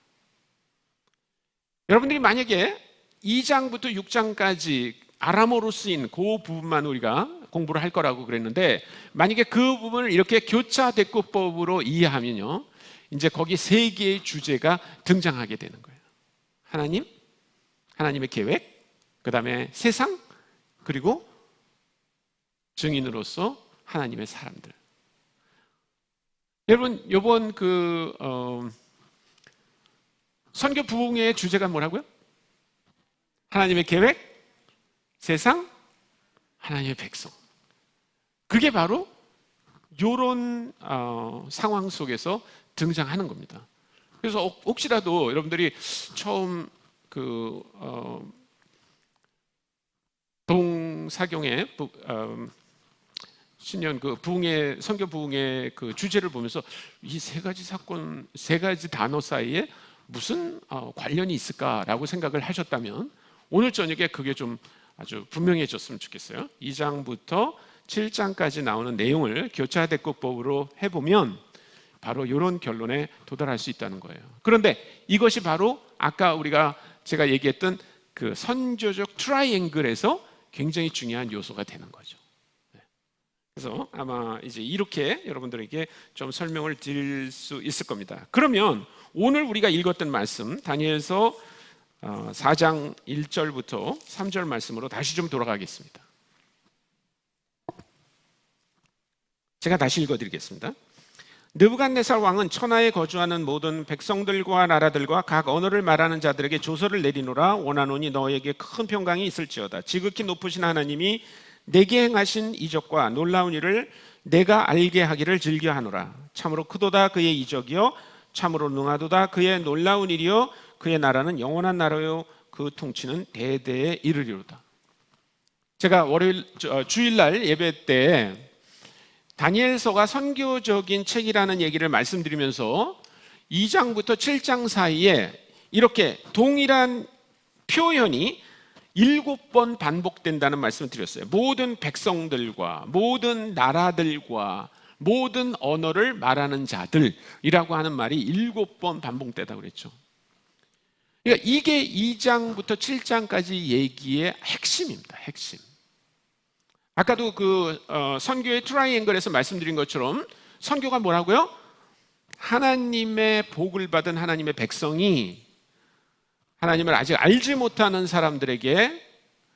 여러분들이 만약에 2장부터 6장까지 아람어로 쓰인 그 부분만 우리가 공부를 할 거라고 그랬는데 만약에 그 부분을 이렇게 교차대꾸법으로 이해하면요, 이제 거기 세 개의 주제가 등장하게 되는 거예요. 하나님, 하나님의 계획, 그 다음에 세상, 그리고 증인으로서 하나님의 사람들. 여러분, 이번 선교 부흥의 주제가 뭐라고요? 하나님의 계획, 세상, 하나님의 백성. 그게 바로 이런 상황 속에서 등장하는 겁니다. 그래서 혹시라도 여러분들이 처음 동사경의 신년 부흥의 선교 부흥의 그 주제를 보면서 이 세 가지 사건, 세 가지 단어 사이에 무슨 관련이 있을까라고 생각을 하셨다면 오늘 저녁에 그게 좀 아주 분명해졌으면 좋겠어요. 2장부터 7장까지 나오는 내용을 교차대꾸법으로 해보면 바로 이런 결론에 도달할 수 있다는 거예요. 그런데 이것이 바로 아까 제가 얘기했던 그 선교적 트라이앵글에서 굉장히 중요한 요소가 되는 거죠. 그래서 아마 이제 이렇게 여러분들에게 좀 설명을 드릴 수 있을 겁니다. 그러면 오늘 우리가 읽었던 말씀 다니엘서 4장 1절부터 3절 말씀으로 다시 좀 돌아가겠습니다. 제가 다시 읽어드리겠습니다. 느부갓네살 왕은 천하에 거주하는 모든 백성들과 나라들과 각 언어를 말하는 자들에게 조서를 내리노라. 원하노니 너에게 큰 평강이 있을지어다. 지극히 높으신 하나님이 내게 행하신 이적과 놀라운 일을 내가 알게 하기를 즐겨하노라. 참으로 크도다 그의 이적이요 참으로 능하도다 그의 놀라운 일이요 그의 나라는 영원한 나라요 그 통치는 대대에 이르리로다. 제가 주일날 예배 때 다니엘서가 선교적인 책이라는 얘기를 말씀드리면서 2장부터 7장 사이에 이렇게 동일한 표현이 7번 반복된다는 말씀을 드렸어요. 모든 백성들과 모든 나라들과 모든 언어를 말하는 자들이라고 하는 말이 7번 반복되다고 그랬죠. 그러니까 이게 2장부터 7장까지 얘기의 핵심입니다. 핵심. 아까도 선교의 트라이앵글에서 말씀드린 것처럼 선교가 뭐라고요? 하나님의 복을 받은 하나님의 백성이 하나님을 아직 알지 못하는 사람들에게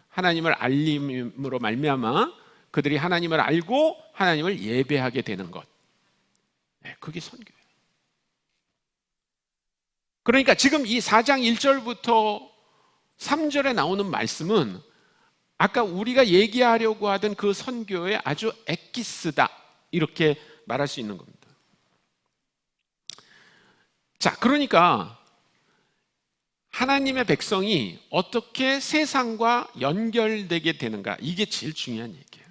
하나님을 알림으로 말미암아 그들이 하나님을 알고 하나님을 예배하게 되는 것. 네, 그게 선교예요. 그러니까 지금 이 4장 1절부터 3절에 나오는 말씀은 아까 우리가 얘기하려고 하던 그 선교의 아주 엑기스다, 이렇게 말할 수 있는 겁니다. 자, 그러니까 하나님의 백성이 어떻게 세상과 연결되게 되는가, 이게 제일 중요한 얘기예요.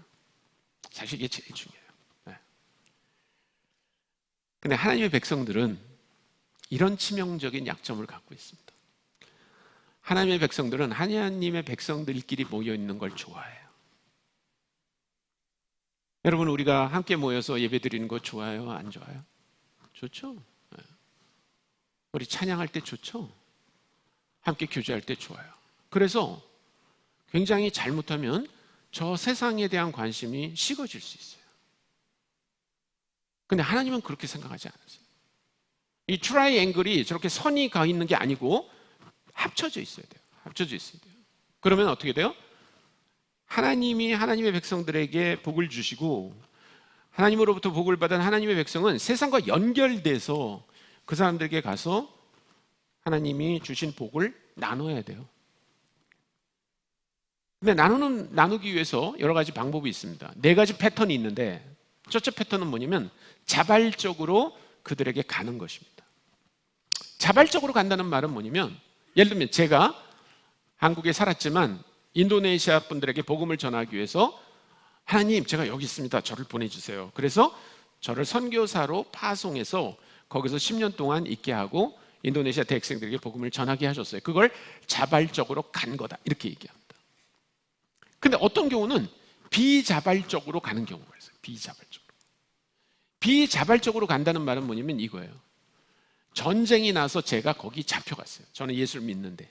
사실 이게 제일 중요해요. 네. 근데 하나님의 백성들은 이런 치명적인 약점을 갖고 있습니다. 하나님의 백성들은 하나님의 백성들끼리 모여 있는 걸 좋아해요. 여러분, 우리가 함께 모여서 예배드리는 거 좋아요? 안 좋아요? 좋죠? 네. 우리 찬양할 때 좋죠? 함께 교제할 때 좋아요. 그래서 굉장히 잘못하면 저 세상에 대한 관심이 식어질 수 있어요. 근데 하나님은 그렇게 생각하지 않으세요. 이 트라이앵글이 저렇게 선이 가 있는 게 아니고 합쳐져 있어야 돼요. 합쳐져 있어야 돼요. 그러면 어떻게 돼요? 하나님이 하나님의 백성들에게 복을 주시고 하나님으로부터 복을 받은 하나님의 백성은 세상과 연결돼서 그 사람들에게 가서 하나님이 주신 복을 나눠야 돼요. 근데 나누기 위해서 여러 가지 방법이 있습니다. 4가지 패턴이 있는데 첫째 패턴은 뭐냐면 자발적으로 그들에게 가는 것입니다. 자발적으로 간다는 말은 뭐냐면, 예를 들면 제가 한국에 살았지만 인도네시아 분들에게 복음을 전하기 위해서 하나님, 제가 여기 있습니다. 저를 보내주세요. 그래서 저를 선교사로 파송해서 거기서 10년 동안 있게 하고 인도네시아 대학생들에게 복음을 전하게 하셨어요. 그걸 자발적으로 간 거다, 이렇게 얘기합니다. 근데 어떤 경우는 비자발적으로 가는 경우가 있어요. 비자발적으로 간다는 말은 뭐냐면 이거예요. 전쟁이 나서 제가 거기 잡혀갔어요. 저는 예수를 믿는데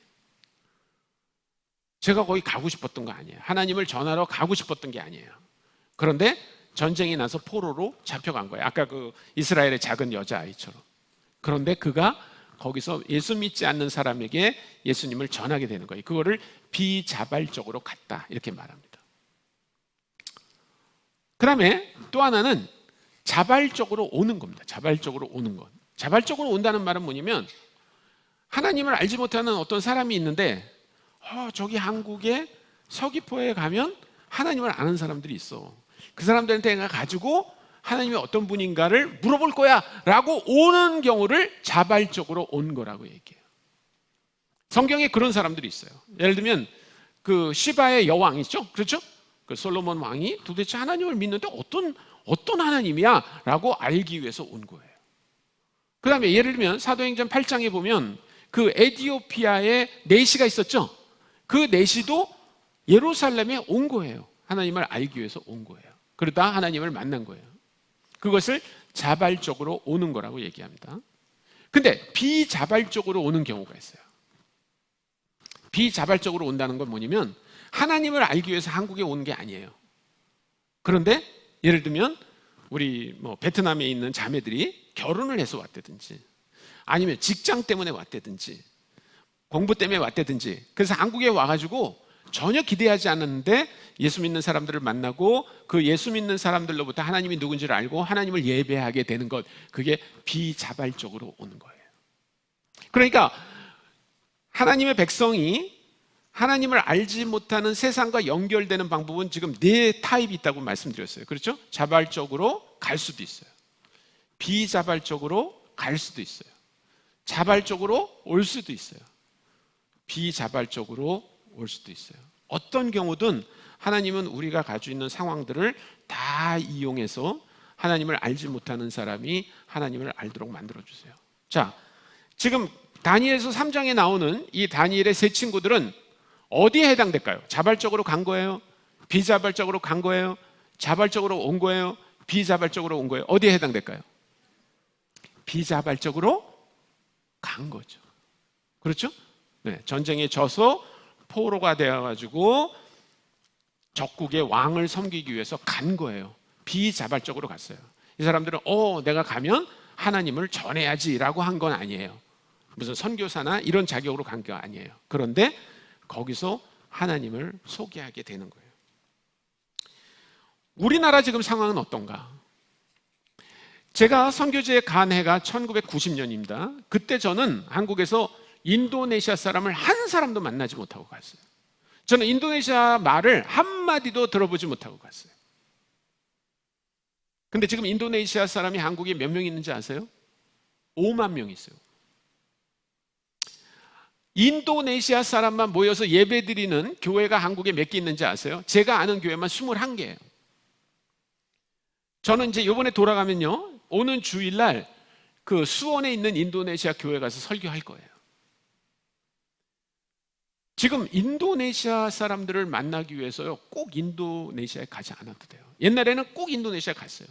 제가 거기 가고 싶었던 거 아니에요. 하나님을 전하러 가고 싶었던 게 아니에요. 그런데 전쟁이 나서 포로로 잡혀간 거예요. 아까 그 이스라엘의 작은 여자아이처럼. 그런데 그가 거기서 예수 믿지 않는 사람에게 예수님을 전하게 되는 거예요. 그거를 비자발적으로 갔다, 이렇게 말합니다. 그 다음에 또 하나는 자발적으로 오는 겁니다. 자발적으로 오는 것. 자발적으로 온다는 말은 뭐냐면 하나님을 알지 못하는 어떤 사람이 있는데 저기 한국에 서귀포에 가면 하나님을 아는 사람들이 있어. 그 사람들한테 내가 가지고 하나님이 어떤 분인가를 물어볼 거야 라고 오는 경우를 자발적으로 온 거라고 얘기해요. 성경에 그런 사람들이 있어요. 예를 들면 그 시바의 여왕 있죠? 그렇죠? 그 솔로몬 왕이 도대체 하나님을 믿는데 어떤 하나님이야? 라고 알기 위해서 온 거예요. 그 다음에 예를 들면 사도행전 8장에 보면 그 에티오피아의 내시가 있었죠? 그 내시도 예루살렘에 온 거예요. 하나님을 알기 위해서 온 거예요. 그러다 하나님을 만난 거예요. 그것을 자발적으로 오는 거라고 얘기합니다. 근데 비자발적으로 오는 경우가 있어요. 비자발적으로 온다는 건 뭐냐면 하나님을 알기 위해서 한국에 오는 게 아니에요. 그런데 예를 들면 우리 베트남에 있는 자매들이 결혼을 해서 왔다든지 아니면 직장 때문에 왔다든지 공부 때문에 왔다든지 그래서 한국에 와가지고 전혀 기대하지 않았는데 예수 믿는 사람들을 만나고 그 예수 믿는 사람들로부터 하나님이 누군지를 알고 하나님을 예배하게 되는 것, 그게 비자발적으로 오는 거예요. 그러니까 하나님의 백성이 하나님을 알지 못하는 세상과 연결되는 방법은 지금 4타입이 있다고 말씀드렸어요. 그렇죠? 자발적으로 갈 수도 있어요. 비자발적으로 갈 수도 있어요. 자발적으로 올 수도 있어요. 비자발적으로 올 수도 있어요. 어떤 경우든 하나님은 우리가 가지고 있는 상황들을 다 이용해서 하나님을 알지 못하는 사람이 하나님을 알도록 만들어주세요. 자, 지금 다니엘서 3장에 나오는 이 다니엘의 세 친구들은 어디에 해당될까요? 자발적으로 간 거예요? 비자발적으로 간 거예요? 자발적으로 온 거예요? 비자발적으로 온 거예요? 어디에 해당될까요? 비자발적으로 간 거죠. 그렇죠? 네, 전쟁에 져서 포로가 되어가지고 적국의 왕을 섬기기 위해서 간 거예요. 비자발적으로 갔어요. 이 사람들은 내가 가면 하나님을 전해야지라고 한 건 아니에요. 무슨 선교사나 이런 자격으로 간 게 아니에요. 그런데 거기서 하나님을 소개하게 되는 거예요. 우리나라 지금 상황은 어떤가? 제가 선교지에 간 해가 1990년입니다. 그때 저는 한국에서 인도네시아 사람을 한 사람도 만나지 못하고 갔어요. 저는 인도네시아 말을 한마디도 들어보지 못하고 갔어요. 근데 지금 인도네시아 사람이 한국에 몇 명 있는지 아세요? 5만 명 있어요. 인도네시아 사람만 모여서 예배드리는 교회가 한국에 몇 개 있는지 아세요? 제가 아는 교회만 21개예요. 저는 이제 이번에 돌아가면요, 오는 주일날 그 수원에 있는 인도네시아 교회 가서 설교할 거예요. 지금 인도네시아 사람들을 만나기 위해서요, 꼭 인도네시아에 가지 않아도 돼요. 옛날에는 꼭 인도네시아 갔어요.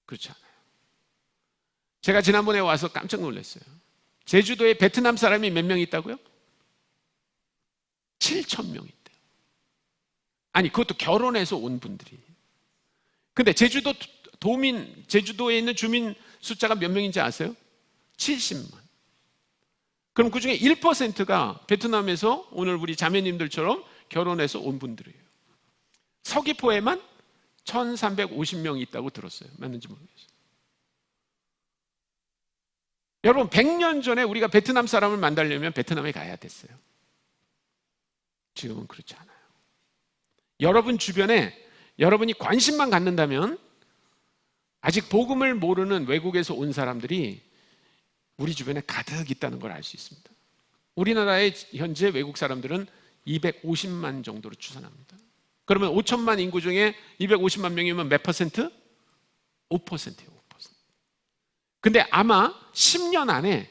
그렇지 않아요. 제가 지난번에 와서 깜짝 놀랐어요. 제주도에 베트남 사람이 몇 명 있다고요? 7,000명 있대요. 아니, 그것도 결혼해서 온 분들이. 근데 제주도에 있는 주민 숫자가 몇 명인지 아세요? 70만. 그럼 그 중에 1%가 베트남에서 오늘 우리 자매님들처럼 결혼해서 온 분들이에요. 서귀포에만 1,350명이 있다고 들었어요. 맞는지 모르겠어요. 여러분, 100년 전에 우리가 베트남 사람을 만나려면 베트남에 가야 됐어요. 지금은 그렇지 않아요. 여러분 주변에 여러분이 관심만 갖는다면 아직 복음을 모르는 외국에서 온 사람들이 우리 주변에 가득 있다는 걸 알 수 있습니다. 우리나라의 현재 외국 사람들은 250만 정도로 추산합니다. 그러면 5천만 인구 중에 250만 명이면 몇 퍼센트? 5%예요. 5%. 근데 아마 10년 안에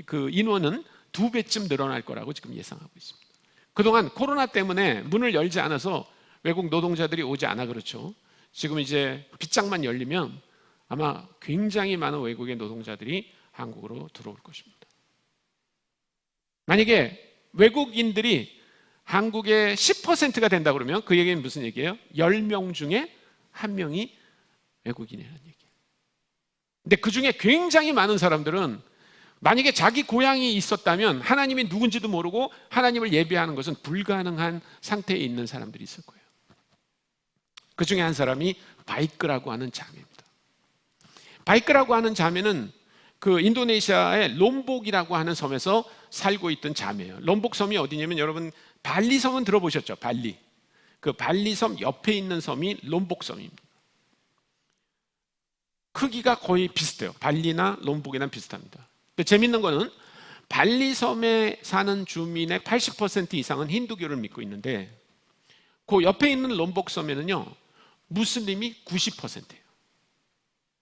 그 인원은 2배쯤 늘어날 거라고 지금 예상하고 있습니다. 그동안 코로나 때문에 문을 열지 않아서 외국 노동자들이 오지 않아 그렇죠. 지금 이제 빗장만 열리면 아마 굉장히 많은 외국의 노동자들이 한국으로 들어올 것입니다. 만약에 외국인들이 한국의 10%가 된다 그러면 그 얘기는 무슨 얘기예요? 10명 중에 1명이 외국인이라는 얘기예요. 근데 그 중에 굉장히 많은 사람들은 만약에 자기 고향이 있었다면 하나님이 누군지도 모르고 하나님을 예배하는 것은 불가능한 상태에 있는 사람들이 있을 거예요. 그 중에 한 사람이 바이크라고 하는 자매입니다. 바이크라고 하는 자매는 그 인도네시아의 롬복이라고 하는 섬에서 살고 있던 자매예요. 롬복 섬이 어디냐면 여러분 발리 섬은 들어보셨죠? 발리. 그 발리 섬 옆에 있는 섬이 롬복 섬입니다. 크기가 거의 비슷해요. 발리나 롬복이랑 비슷합니다. 근데 재밌는 거는 발리 섬에 사는 주민의 80% 이상은 힌두교를 믿고 있는데 그 옆에 있는 롬복 섬에는요 무슬림이 90%예요.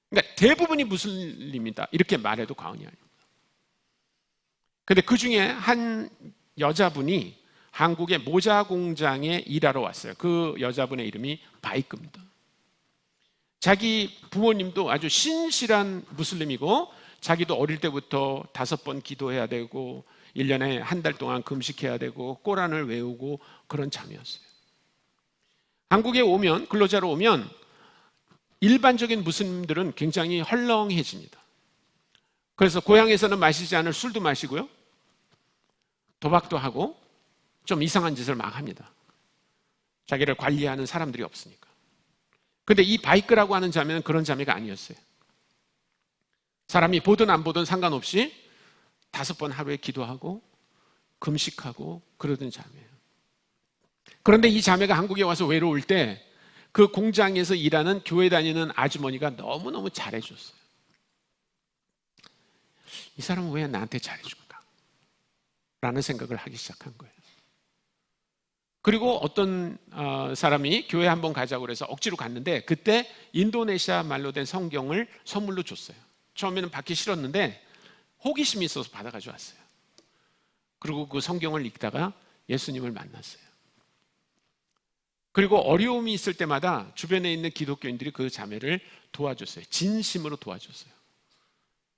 그러니까 대부분이 무슬림이다 이렇게 말해도 과언이 아닙니다. 근데 그 중에 한 여자분이 한국의 모자 공장에 일하러 왔어요. 그 여자분의 이름이 바이크입니다. 자기 부모님도 아주 신실한 무슬림이고 자기도 어릴 때부터 5번 기도해야 되고 1년에 한 달 동안 금식해야 되고 꼬란을 외우고 그런 자매였어요. 한국에 오면 근로자로 오면 일반적인 무슬림들은 굉장히 헐렁해집니다. 그래서 고향에서는 마시지 않을 술도 마시고요 도박도 하고 좀 이상한 짓을 막 합니다. 자기를 관리하는 사람들이 없으니까. 근데 이 바이크라고 하는 자매는 그런 자매가 아니었어요. 사람이 보든 안 보든 상관없이 5번 하루에 기도하고 금식하고 그러던 자매예요. 그런데 이 자매가 한국에 와서 외로울 때 그 공장에서 일하는 교회 다니는 아주머니가 너무너무 잘해줬어요. 이 사람은 왜 나한테 잘해줄까? 라는 생각을 하기 시작한 거예요. 그리고 어떤 사람이 교회 한번 가자고 그래서 억지로 갔는데 그때 인도네시아 말로 된 성경을 선물로 줬어요. 처음에는 받기 싫었는데 호기심이 있어서 받아가지고 왔어요. 그리고 그 성경을 읽다가 예수님을 만났어요. 그리고 어려움이 있을 때마다 주변에 있는 기독교인들이 그 자매를 도와줬어요. 진심으로 도와줬어요.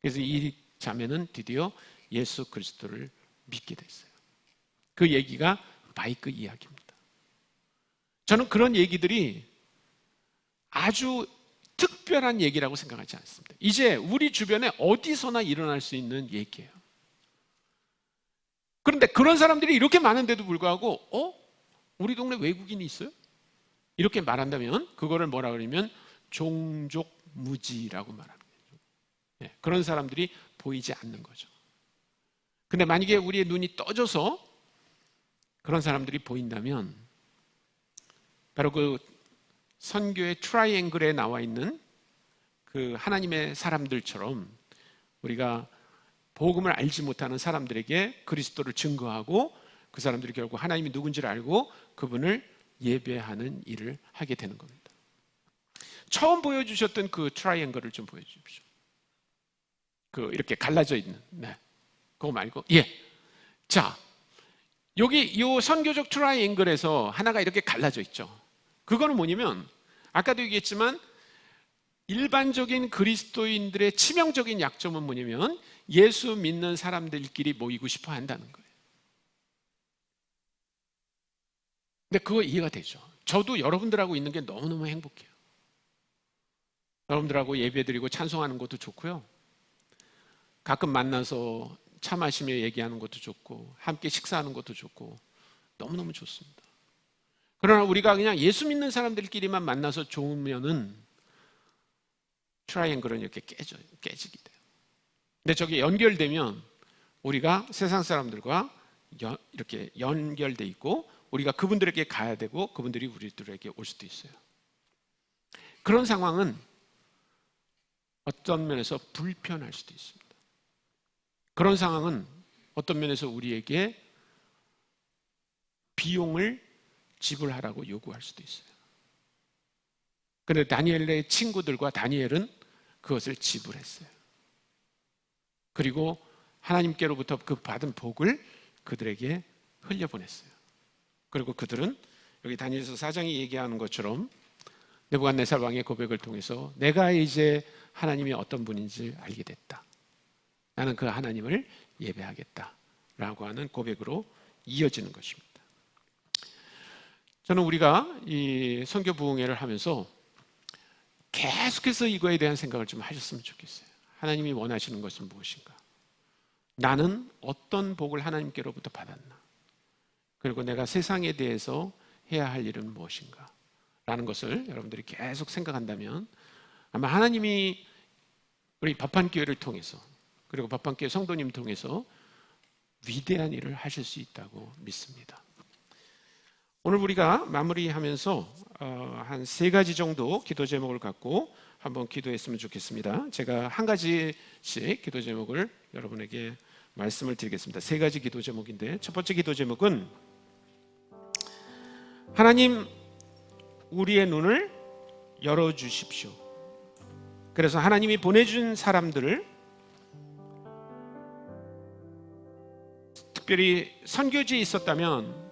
그래서 이 자매는 드디어 예수 그리스도를 믿게 됐어요. 그 얘기가 마이크 이야기입니다. 저는 그런 얘기들이 아주 특별한 얘기라고 생각하지 않습니다. 이제 우리 주변에 어디서나 일어날 수 있는 얘기예요. 그런데 그런 사람들이 이렇게 많은데도 불구하고 우리 동네 외국인이 있어요? 이렇게 말한다면 그거를 뭐라 그러면 종족무지라고 말하는 거예요. 그런 사람들이 보이지 않는 거죠. 근데 만약에 우리의 눈이 떠져서 그런 사람들이 보인다면 바로 그 선교의 트라이앵글에 나와 있는 그 하나님의 사람들처럼 우리가 복음을 알지 못하는 사람들에게 그리스도를 증거하고 그 사람들이 결국 하나님이 누군지를 알고 그분을 예배하는 일을 하게 되는 겁니다. 처음 보여주셨던 그 트라이앵글을 좀 보여주십시오. 그 이렇게 갈라져 있는. 네. 그거 말고. 예. 자, 여기 이 선교적 트라이앵글에서 하나가 이렇게 갈라져 있죠. 그거는 뭐냐면 아까도 얘기했지만 일반적인 그리스도인들의 치명적인 약점은 뭐냐면 예수 믿는 사람들끼리 모이고 싶어 한다는 거예요. 근데 그거 이해가 되죠. 저도 여러분들하고 있는 게 너무너무 행복해요. 여러분들하고 예배드리고 찬송하는 것도 좋고요. 가끔 만나서 차 마시며 얘기하는 것도 좋고 함께 식사하는 것도 좋고 너무너무 좋습니다. 그러나 우리가 그냥 예수 믿는 사람들끼리만 만나서 좋으면은 트라이앵글은 이렇게 깨지게 돼요. 근데 저게 연결되면 우리가 세상 사람들과 이렇게 연결돼 있고 우리가 그분들에게 가야 되고 그분들이 우리들에게 올 수도 있어요. 그런 상황은 어떤 면에서 불편할 수도 있습니다. 그런 상황은 어떤 면에서 우리에게 비용을 지불하라고 요구할 수도 있어요. 그런데 다니엘의 친구들과 다니엘은 그것을 지불했어요. 그리고 하나님께로부터 그 받은 복을 그들에게 흘려보냈어요. 그리고 그들은 여기 다니엘서 4장이 얘기하는 것처럼 느부갓네살 왕의 고백을 통해서 내가 이제 하나님이 어떤 분인지 알게 됐다. 나는 그 하나님을 예배하겠다라고 하는 고백으로 이어지는 것입니다. 저는 우리가 이 선교 부흥회를 하면서 계속해서 이거에 대한 생각을 좀 하셨으면 좋겠어요. 하나님이 원하시는 것은 무엇인가? 나는 어떤 복을 하나님께로부터 받았나? 그리고 내가 세상에 대해서 해야 할 일은 무엇인가? 라는 것을 여러분들이 계속 생각한다면 아마 하나님이 우리 법한교회를 통해서 그리고 법한교회 성도님 통해서 위대한 일을 하실 수 있다고 믿습니다. 오늘 우리가 마무리하면서 한 3가지 정도 기도 제목을 갖고 한번 기도했으면 좋겠습니다. 제가 한 가지씩 기도 제목을 여러분에게 말씀을 드리겠습니다. 3가지 기도 제목인데 첫 번째 기도 제목은 하나님 우리의 눈을 열어주십시오. 그래서 하나님이 보내준 사람들을 특별히 선교지에 있었다면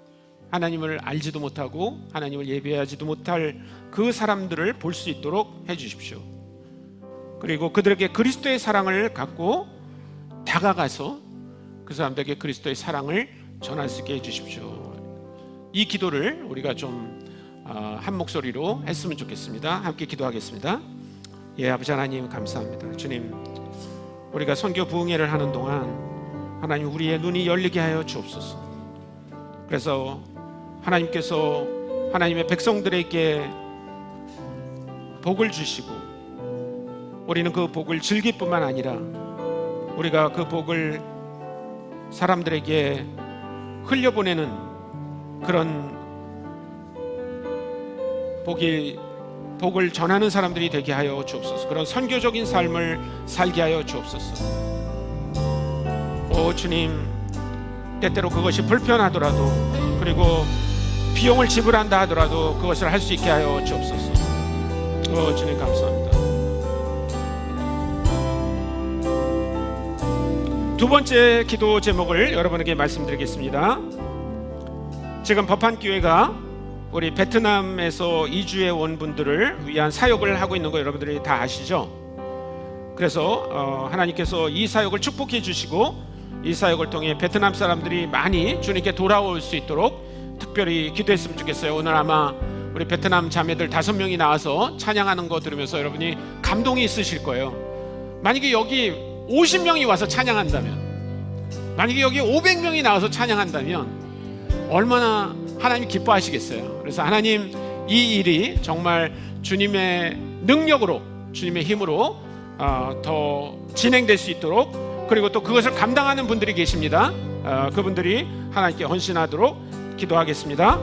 하나님을 알지도 못하고 하나님을 예배하지도 못할 그 사람들을 볼 수 있도록 해주십시오. 그리고 그들에게 그리스도의 사랑을 갖고 다가가서 그 사람들에게 그리스도의 사랑을 전할 수 있게 해주십시오. 이 기도를 우리가 좀 한 목소리로 했으면 좋겠습니다. 함께 기도하겠습니다. 예, 아버지 하나님 감사합니다. 주님, 우리가 선교 부흥회를 하는 동안 하나님 우리의 눈이 열리게 하여 주옵소서. 그래서 하나님께서 하나님의 백성들에게 복을 주시고 우리는 그 복을 즐길 뿐만 아니라 우리가 그 복을 사람들에게 흘려보내는 그런 복을 전하는 사람들이 되게 하여 주옵소서. 그런 선교적인 삶을 살게 하여 주옵소서. 오 주님, 때때로 그것이 불편하더라도 그리고 비용을 지불한다 하더라도 그것을 할 수 있게 하여 주옵소서. 오 주님 감사합니다. 두 번째 기도 제목을 여러분에게 말씀드리겠습니다. 지금 법한교회가 우리 베트남에서 이주해 온 분들을 위한 사역을 하고 있는 거 여러분들이 다 아시죠? 그래서 하나님께서 이 사역을 축복해 주시고 이 사역을 통해 베트남 사람들이 많이 주님께 돌아올 수 있도록 특별히 기도했으면 좋겠어요. 오늘 아마 우리 베트남 자매들 5명이 나와서 찬양하는 거 들으면서 여러분이 감동이 있으실 거예요. 만약에 여기 50명이 와서 찬양한다면, 만약에 여기 500명이 나와서 찬양한다면 얼마나 하나님 기뻐하시겠어요. 그래서 하나님, 이 일이 정말 주님의 능력으로, 주님의 힘으로 더 진행될 수 있도록, 그리고 또 그것을 감당하는 분들이 계십니다. 그분들이 하나님께 헌신하도록 기도하겠습니다.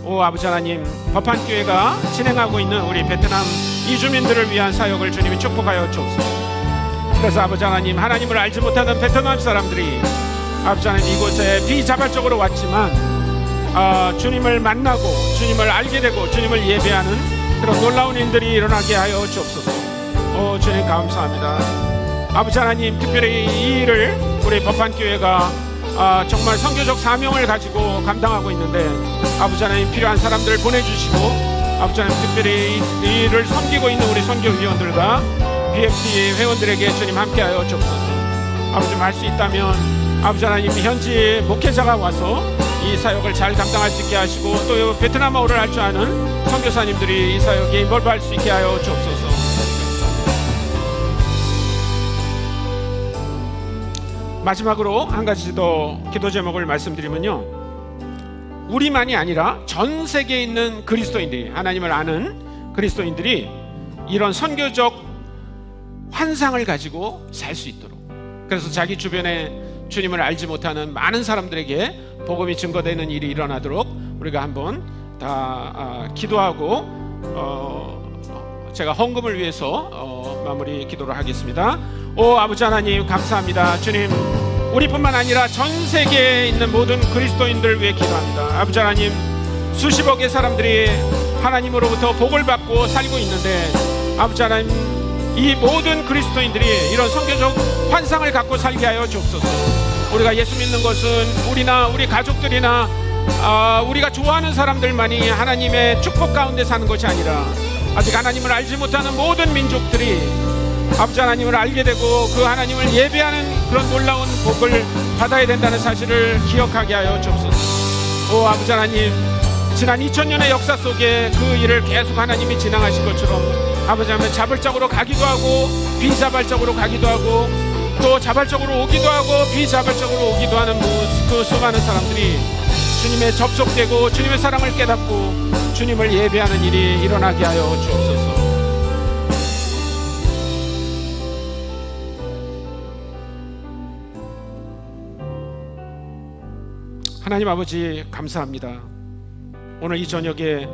오 아버지 하나님, 법한교회가 진행하고 있는 우리 베트남 이주민들을 위한 사역을 주님이 축복하여 주옵소서. 그래서 아버지 하나님, 하나님을 알지 못하는 베트남 사람들이 아버지 하나님 이곳에 비자발적으로 왔지만 주님을 만나고 주님을 알게 되고 주님을 예배하는 그런 놀라운 일들이 일어나게 하여 주옵소서. 주님 감사합니다. 아버지 하나님, 특별히 이 일을 우리 법한교회가 정말 선교적 사명을 가지고 감당하고 있는데 아버지 하나님, 필요한 사람들을 보내주시고 아버지 하나님, 특별히 이 일을 섬기고 있는 우리 선교위원들과 BMT 회원들에게 주님 함께하여 주옵소서. 아버지, 할 수 있다면 아버지 하나님, 현지 목회자가 와서 이 사역을 잘 감당할 수 있게 하시고 또 베트남어를 할 줄 아는 선교사님들이 이 사역에 인볼브할 수 있게 하여 주옵소서. 마지막으로 한 가지 더 기도 제목을 말씀드리면요, 우리만이 아니라 전 세계에 있는 그리스도인들이, 하나님을 아는 그리스도인들이 이런 선교적 환상을 가지고 살 수 있도록, 그래서 자기 주변에 주님을 알지 못하는 많은 사람들에게 복음이 증거되는 일이 일어나도록 우리가 한번 다 기도하고 제가 헌금을 위해서 마무리 기도를 하겠습니다. 오 아버지 하나님, 감사합니다. 주님, 우리뿐만 아니라 전 세계에 있는 모든 그리스도인들을 위해 기도합니다. 아버지 하나님, 수십억의 사람들이 하나님으로부터 복을 받고 살고 있는데 아버지 하나님, 이 모든 그리스도인들이 이런 선교적 환상을 갖고 살게 하여 주옵소서. 우리가 예수 믿는 것은 우리나 우리 가족들이나 우리가 좋아하는 사람들만이 하나님의 축복 가운데 사는 것이 아니라 아직 하나님을 알지 못하는 모든 민족들이 아버지 하나님을 알게 되고 그 하나님을 예배하는 그런 놀라운 복을 받아야 된다는 사실을 기억하게 하여 주옵소서. 오 아버지 하나님, 지난 2000년의 역사 속에 그 일을 계속 하나님이 진행하신 것처럼 아버지 하나님, 자발적으로 가기도 하고 비자발적으로 가기도 하고 또 자발적으로 오기도 하고 비자발적으로 오기도 하는 그 수많은 사람들이 주님의 접속되고 주님의 사랑을 깨닫고 주님을 예배하는 일이 일어나게 하여 주옵소서. 하나님 아버지, 감사합니다. 오늘 이 저녁에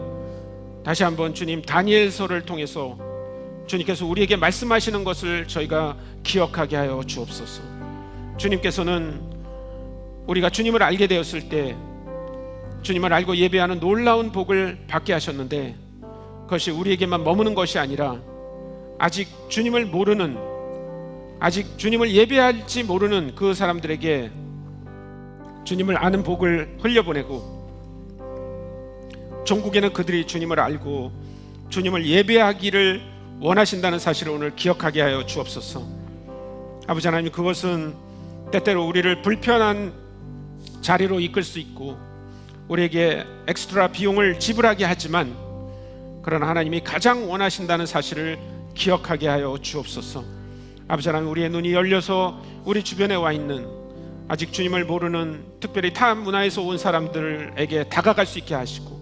다시 한번 주님 다니엘서를 통해서 주님께서 우리에게 말씀하시는 것을 저희가 기억하게 하여 주옵소서. 주님께서는 우리가 주님을 알게 되었을 때 주님을 알고 예배하는 놀라운 복을 받게 하셨는데 그것이 우리에게만 머무는 것이 아니라 아직 주님을 모르는, 아직 주님을 예배할지 모르는 그 사람들에게 주님을 아는 복을 흘려보내고 종국에는 그들이 주님을 알고 주님을 예배하기를 원하신다는 사실을 오늘 기억하게 하여 주옵소서. 아버지 하나님, 그것은 때때로 우리를 불편한 자리로 이끌 수 있고 우리에게 엑스트라 비용을 지불하게 하지만 그러나 하나님이 가장 원하신다는 사실을 기억하게 하여 주옵소서. 아버지 하나님, 우리의 눈이 열려서 우리 주변에 와 있는 아직 주님을 모르는 특별히 타 문화에서 온 사람들에게 다가갈 수 있게 하시고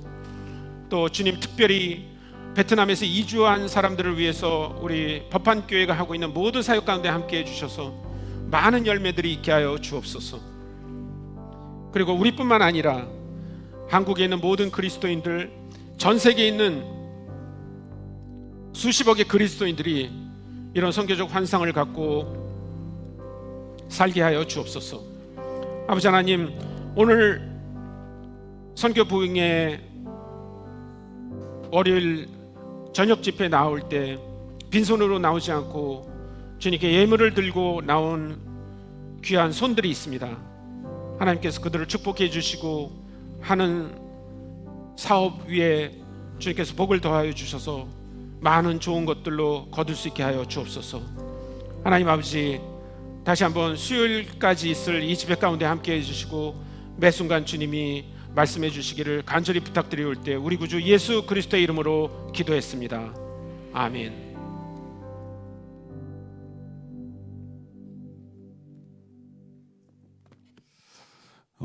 또 주님, 특별히 베트남에서 이주한 사람들을 위해서 우리 법한교회가 하고 있는 모든 사역 가운데 함께 해주셔서 많은 열매들이 있게 하여 주옵소서. 그리고 우리뿐만 아니라 한국에 있는 모든 그리스도인들, 전 세계에 있는 수십억의 그리스도인들이 이런 선교적 환상을 갖고 살게 하여 주옵소서. 아버지 하나님, 오늘 선교 부흥회 월요일 저녁 집회 나올 때 빈손으로 나오지 않고 주님께 예물을 들고 나온 귀한 손들이 있습니다. 하나님께서 그들을 축복해 주시고 하는 사업 위에 주님께서 복을 더하여 주셔서 많은 좋은 것들로 거둘 수 있게 하여 주옵소서. 하나님 아버지, 다시 한번 수요일까지 있을 이 집회 가운데 함께 해주시고 매 순간 주님이 말씀해 주시기를 간절히 부탁드리올 때 우리 구주 예수 그리스도의 이름으로 기도했습니다. 아멘.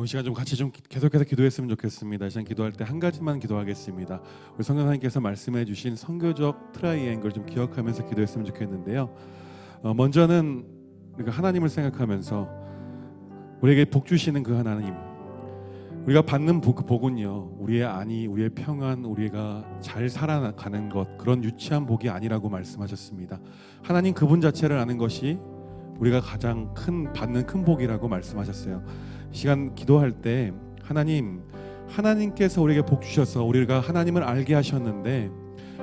이 시간 좀 같이 좀 계속해서 기도했으면 좋겠습니다. 이 시간 기도할 때 한 가지만 기도하겠습니다. 우리 성령님께서 말씀해 주신 선교적 트라이앵글 좀 기억하면서 기도했으면 좋겠는데요. 먼저는 우리가 하나님을 생각하면서 우리에게 복 주시는 그 하나님, 우리가 받는 그 복은요, 우리의 안위, 우리의 평안, 우리가 잘 살아가는 것, 그런 유치한 복이 아니라고 말씀하셨습니다. 하나님 그분 자체를 아는 것이 우리가 가장 받는 큰 복이라고 말씀하셨어요. 이 시간 기도할 때 하나님께서 우리에게 복 주셔서 우리가 하나님을 알게 하셨는데,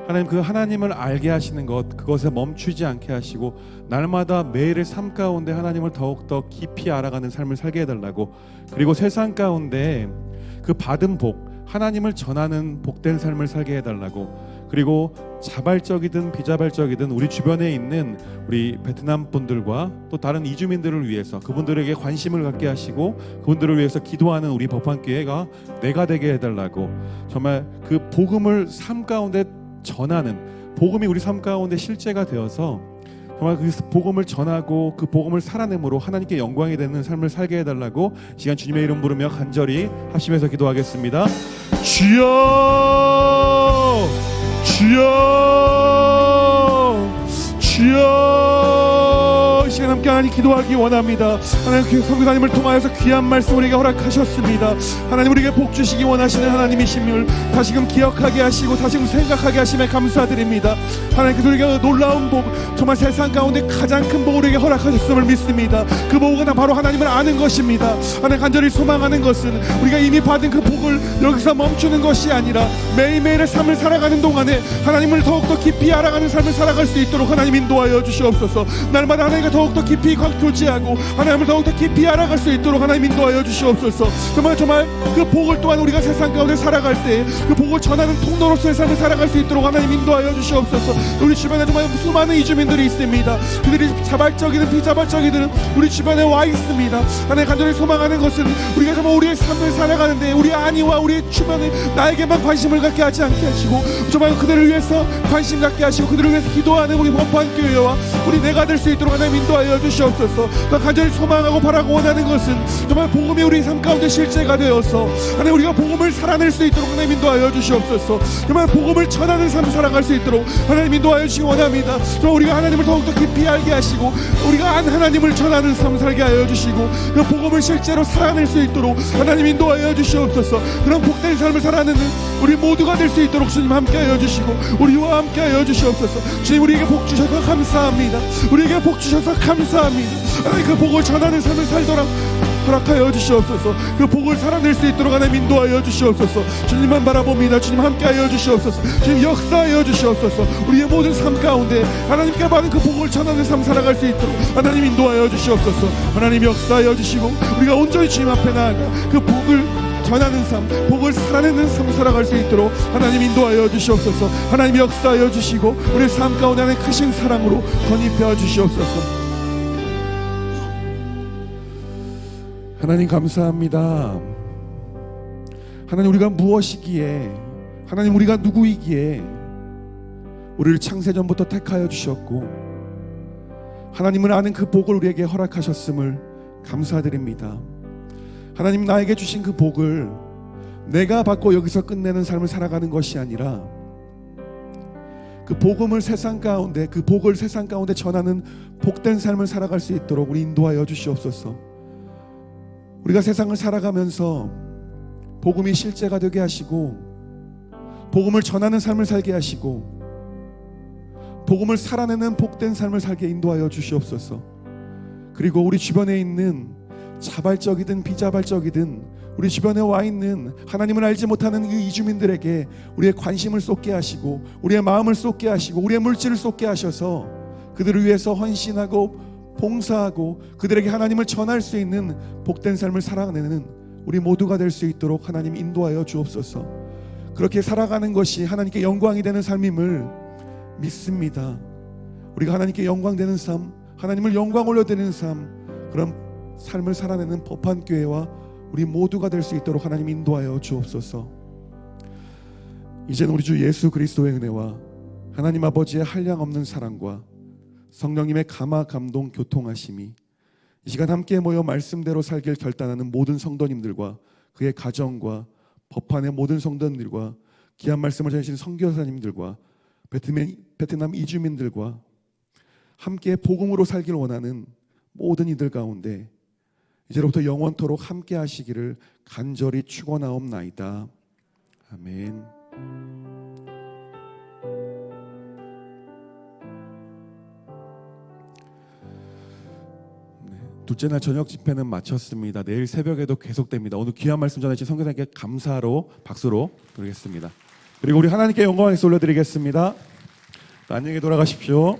하나님 그 하나님을 알게 하시는 것, 그것에 멈추지 않게 하시고 날마다 매일의 삶 가운데 하나님을 더욱더 깊이 알아가는 삶을 살게 해달라고, 그리고 세상 가운데 그 받은 복, 하나님을 전하는 복된 삶을 살게 해달라고, 그리고 자발적이든 비자발적이든 우리 주변에 있는 우리 베트남 분들과 또 다른 이주민들을 위해서 그분들에게 관심을 갖게 하시고 그분들을 위해서 기도하는 우리 법환교회가 내가 되게 해달라고, 정말 그 복음을 삶 가운데 전하는, 복음이 우리 삶 가운데 실제가 되어서 정말 그 복음을 전하고 그 복음을 살아내므로 하나님께 영광이 되는 삶을 살게 해달라고 시간 주님의 이름 부르며 간절히 합심해서 기도하겠습니다. 주여, 주여, 주여. 이 시간 함께 하나님 기도하기 원합니다. 하나님 성교사님을 통하여서 귀한 말씀 우리에게 허락하셨습니다. 하나님 우리에게 복 주시기 원하시는 하나님이심을 다시금 기억하게 하시고 다시금 생각하게 하심에 감사드립니다. 하나님 우리에게 놀라운 복, 정말 세상 가운데 가장 큰 복을 우리에게 허락하셨음을 믿습니다. 그 복은 바로 하나님을 아는 것입니다. 하나님 간절히 소망하는 것은 우리가 이미 받은 그 복을 여기서 멈추는 것이 아니라 매일매일의 삶을 살아가는 동안에 하나님을 더욱더 깊이 알아가는 삶을 살아갈 수 있도록 하나님 인도하여 주시옵소서. 날마다 하나님과 더욱더 깊이 교제하고 하나님을 더욱더 깊이 알아갈 수 있도록 하나님 인도하여 주시옵소서. 정말 그 복을 또한 우리가 세상 가운데 살아갈 때 그 복을 전하는 통로로서의 삶을 살아갈 수 있도록 하나님 인도하여 주시옵소서. 우리 주변에 정말 수많은 이주민들이 있습니다. 그들이 자발적이든 비자발적이든 우리 주변에 와 있습니다. 하나님 간절히 소망하는 것은 우리가 정말 우리의 삶을 살아가는데 우리 안위와 우리 주변에 나에게만 관심을 갖게 하지 않게 하시고 정말 그들을 위해서 관심 갖게 하시고 그들을 위해서 기도하는 우리 법환교회와 우리 내가 될 수 있도록 하나님 인도하여 주시옵소서. 또 간절히 소망하고 바라고 원하는 것은 정말 복음이 우리 삶 가운데 실제가 되어서 하나님 우리가 복음을 살아낼 수 있도록 하나님 인도하여 주시옵소서. 정말 복음을 전하는 삶을 살아갈 수 있도록 하나님 인도하여 주시기 원합니다. 정말 우리가 하나님을 더욱더 깊이 알게 하시고 우리가 안 하나님을 전하는 삶을 살게 하여 주시고 그 복음을 실제로 살아낼 수 있도록 하나님 인도하여 주시옵소서. 그런 복된 삶을 살아내는 우리 모두가 될 수 있도록 주님 함께하여 주시고 우리와 함께하여 주시옵소서. 주님 우리에게 복 주셔서 감사합니다. 우리에게 복 주셔서 감사합니다. 하나님 그 복을 전하는 삶을 살도록 허락하여 주시옵소서. 그 복을 살아낼 수 있도록 하나님 인도하여 주시옵소서. 주님만 바라봅니다. 주님 함께하여 주시옵소서. 주님 역사하여 주시옵소서. 우리의 모든 삶 가운데 하나님께 받은 그 복을 전하는 삶 살아갈 수 있도록 하나님 인도하여 주시옵소서. 하나님 역사하여 주시고 우리가 온전히 주님 앞에 나아가 그 복을 전하는 삶, 복을 살아내는 삶을 살아갈 수 있도록 하나님 인도하여 주시옵소서. 하나님 역사하여 주시고 우리의 삶 가운데 하나님 크신 사랑으로 덧입혀 주시옵소서. 하나님 감사합니다. 하나님 우리가 무엇이기에, 하나님 우리가 누구이기에 우리를 창세전부터 택하여 주셨고 하나님을 아는 그 복을 우리에게 허락하셨음을 감사드립니다. 하나님 나에게 주신 그 복을 내가 받고 여기서 끝내는 삶을 살아가는 것이 아니라 그 복음을 세상 가운데, 그 복을 세상 가운데 전하는 복된 삶을 살아갈 수 있도록 우리 인도하여 주시옵소서. 우리가 세상을 살아가면서 복음이 실제가 되게 하시고 복음을 전하는 삶을 살게 하시고 복음을 살아내는 복된 삶을 살게 인도하여 주시옵소서. 그리고 우리 주변에 있는 자발적이든 비자발적이든 우리 주변에 와 있는 하나님을 알지 못하는 이 이주민들에게 우리의 관심을 쏟게 하시고 우리의 마음을 쏟게 하시고 우리의 물질을 쏟게 하셔서 그들을 위해서 헌신하고 봉사하고 그들에게 하나님을 전할 수 있는 복된 삶을 살아내는 우리 모두가 될 수 있도록 하나님 인도하여 주옵소서. 그렇게 살아가는 것이 하나님께 영광이 되는 삶임을 믿습니다. 우리가 하나님께 영광 되는 삶, 하나님을 영광 올려드리는 삶, 그런 삶을 살아내는 법한교회와 우리 모두가 될 수 있도록 하나님 인도하여 주옵소서. 이제는 우리 주 예수 그리스도의 은혜와 하나님 아버지의 한량없는 사랑과 성령님의 감화 감동 교통하심이 이 시간 함께 모여 말씀대로 살길 결단하는 모든 성도님들과 그의 가정과 법한의 모든 성도님들과 귀한 말씀을 전하신 선교사님들과 베트남 이주민들과 함께 복음으로 살길 원하는 모든 이들 가운데 이제로부터 영원토록 함께 하시기를 간절히 축원하옵나이다. 아멘. 둘째 날 저녁 집회는 마쳤습니다. 내일 새벽에도 계속됩니다. 오늘 귀한 말씀 전해주신 선교사님께 감사로 박수로 드리겠습니다. 그리고 우리 하나님께 영광을 올려드리겠습니다. 안녕히 돌아가십시오.